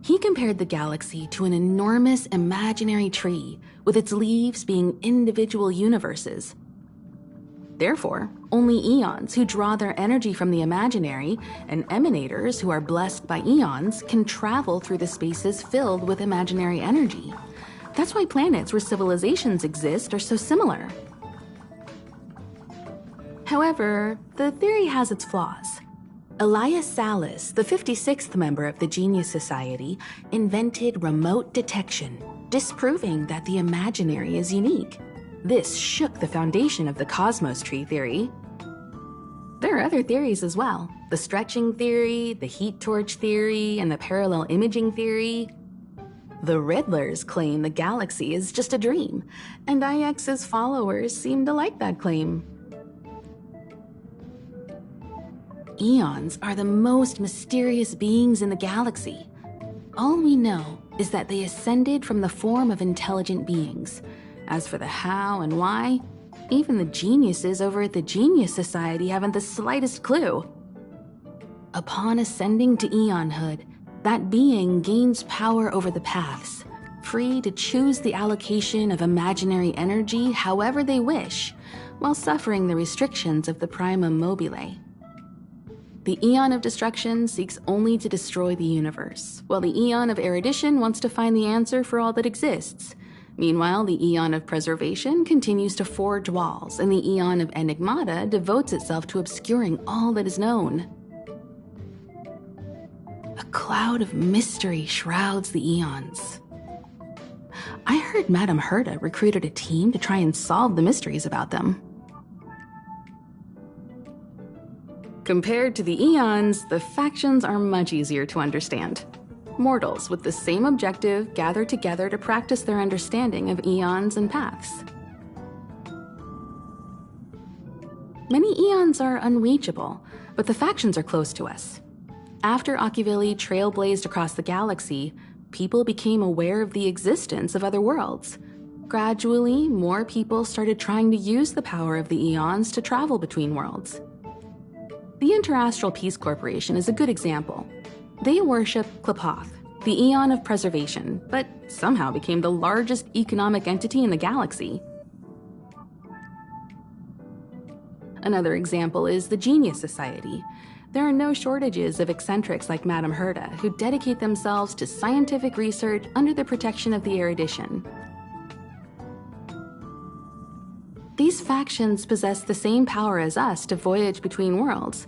He compared the galaxy to an enormous imaginary tree, with its leaves being individual universes. Therefore, only Eons who draw their energy from the imaginary and emanators who are blessed by Eons can travel through the spaces filled with imaginary energy. That's why planets where civilizations exist are so similar. However, the theory has its flaws. Elias Salas, the 56th member of the Genius Society, invented remote detection, disproving that the imaginary is unique. This shook the foundation of the Cosmos Tree theory. There are other theories as well. The stretching theory, the heat torch theory, and the parallel imaging theory. The Riddlers claim the galaxy is just a dream, and IX's followers seem to like that claim. Eons are the most mysterious beings in the galaxy. All we know is that they ascended from the form of intelligent beings. As for the how and why, even the geniuses over at the Genius Society haven't the slightest clue. Upon ascending to Eonhood, that being gains power over the paths, free to choose the allocation of imaginary energy however they wish, while suffering the restrictions of the Prima Mobile. The Eon of Destruction seeks only to destroy the universe, while the Eon of Erudition wants to find the answer for all that exists. Meanwhile, the Eon of Preservation continues to forge walls, and the Eon of Enigmata devotes itself to obscuring all that is known. A cloud of mystery shrouds the Eons. I heard Madame Herta recruited a team to try and solve the mysteries about them. Compared to the Eons, the factions are much easier to understand. Mortals with the same objective gather together to practice their understanding of Eons and paths. Many Eons are unreachable, but the factions are close to us. After Ocuvili trailblazed across the galaxy, people became aware of the existence of other worlds. Gradually, more people started trying to use the power of the Eons to travel between worlds. The Interastral Peace Corporation is a good example. They worship Klapoth, the Eon of Preservation, but somehow became the largest economic entity in the galaxy. Another example is the Genius Society. There are no shortages of eccentrics like Madame Herta who dedicate themselves to scientific research under the protection of the erudition. These factions possess the same power as us to voyage between worlds.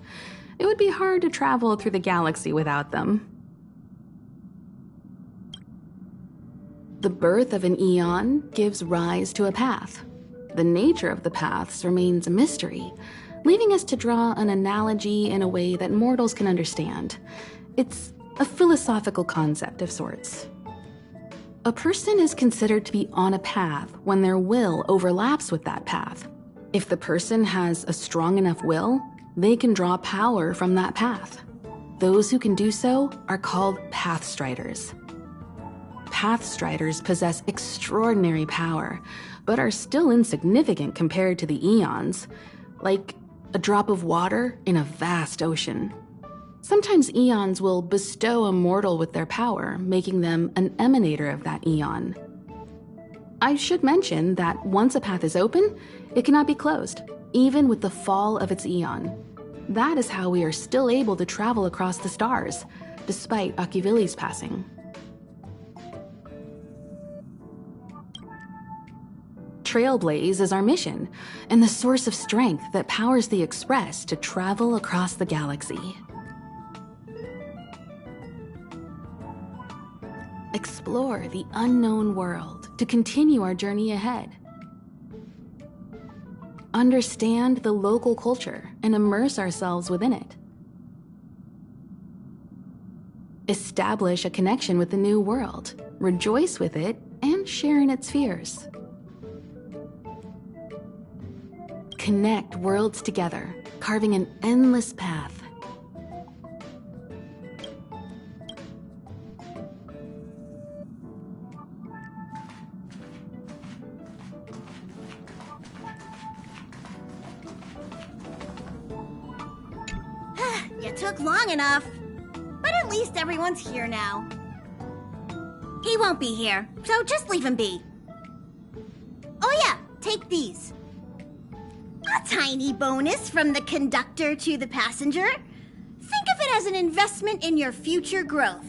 It would be hard to travel through the galaxy without them. The birth of an Eon gives rise to a path. The nature of the paths remains a mystery, leaving us to draw an analogy in a way that mortals can understand. It's a philosophical concept of sorts. A person is considered to be on a path when their will overlaps with that path. If the person has a strong enough will, they can draw power from that path. Those who can do so are called Pathstriders. Pathstriders possess extraordinary power, but are still insignificant compared to the Eons, like a drop of water in a vast ocean. Sometimes Eons will bestow a mortal with their power, making them an emanator of that Eon. I should mention that once a path is open, it cannot be closed, even with the fall of its Eon. That is how we are still able to travel across the stars, despite Ocuvili's passing. Trailblaze is our mission, and the source of strength that powers the Express to travel across the galaxy. Explore the unknown world to continue our journey ahead. Understand the local culture and immerse ourselves within it. Establish a connection with the new world, rejoice with it, and share in its fears. Connect worlds together, carving an endless path. You took long enough. But at least everyone's here now. He won't be here, so just leave him be. Oh yeah, take these. A tiny bonus from the conductor to the passenger. Think of it as an investment in your future growth.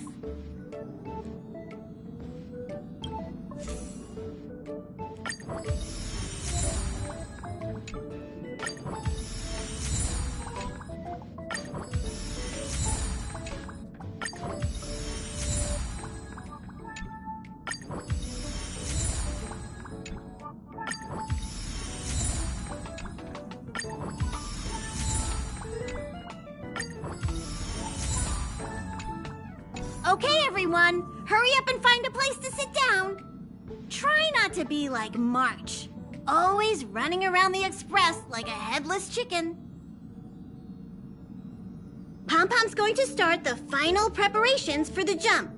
Okay, everyone, hurry up and find a place to sit down. Try not to be like March, always running around the Express like a headless chicken. Pom-Pom's going to start the final preparations for the jump.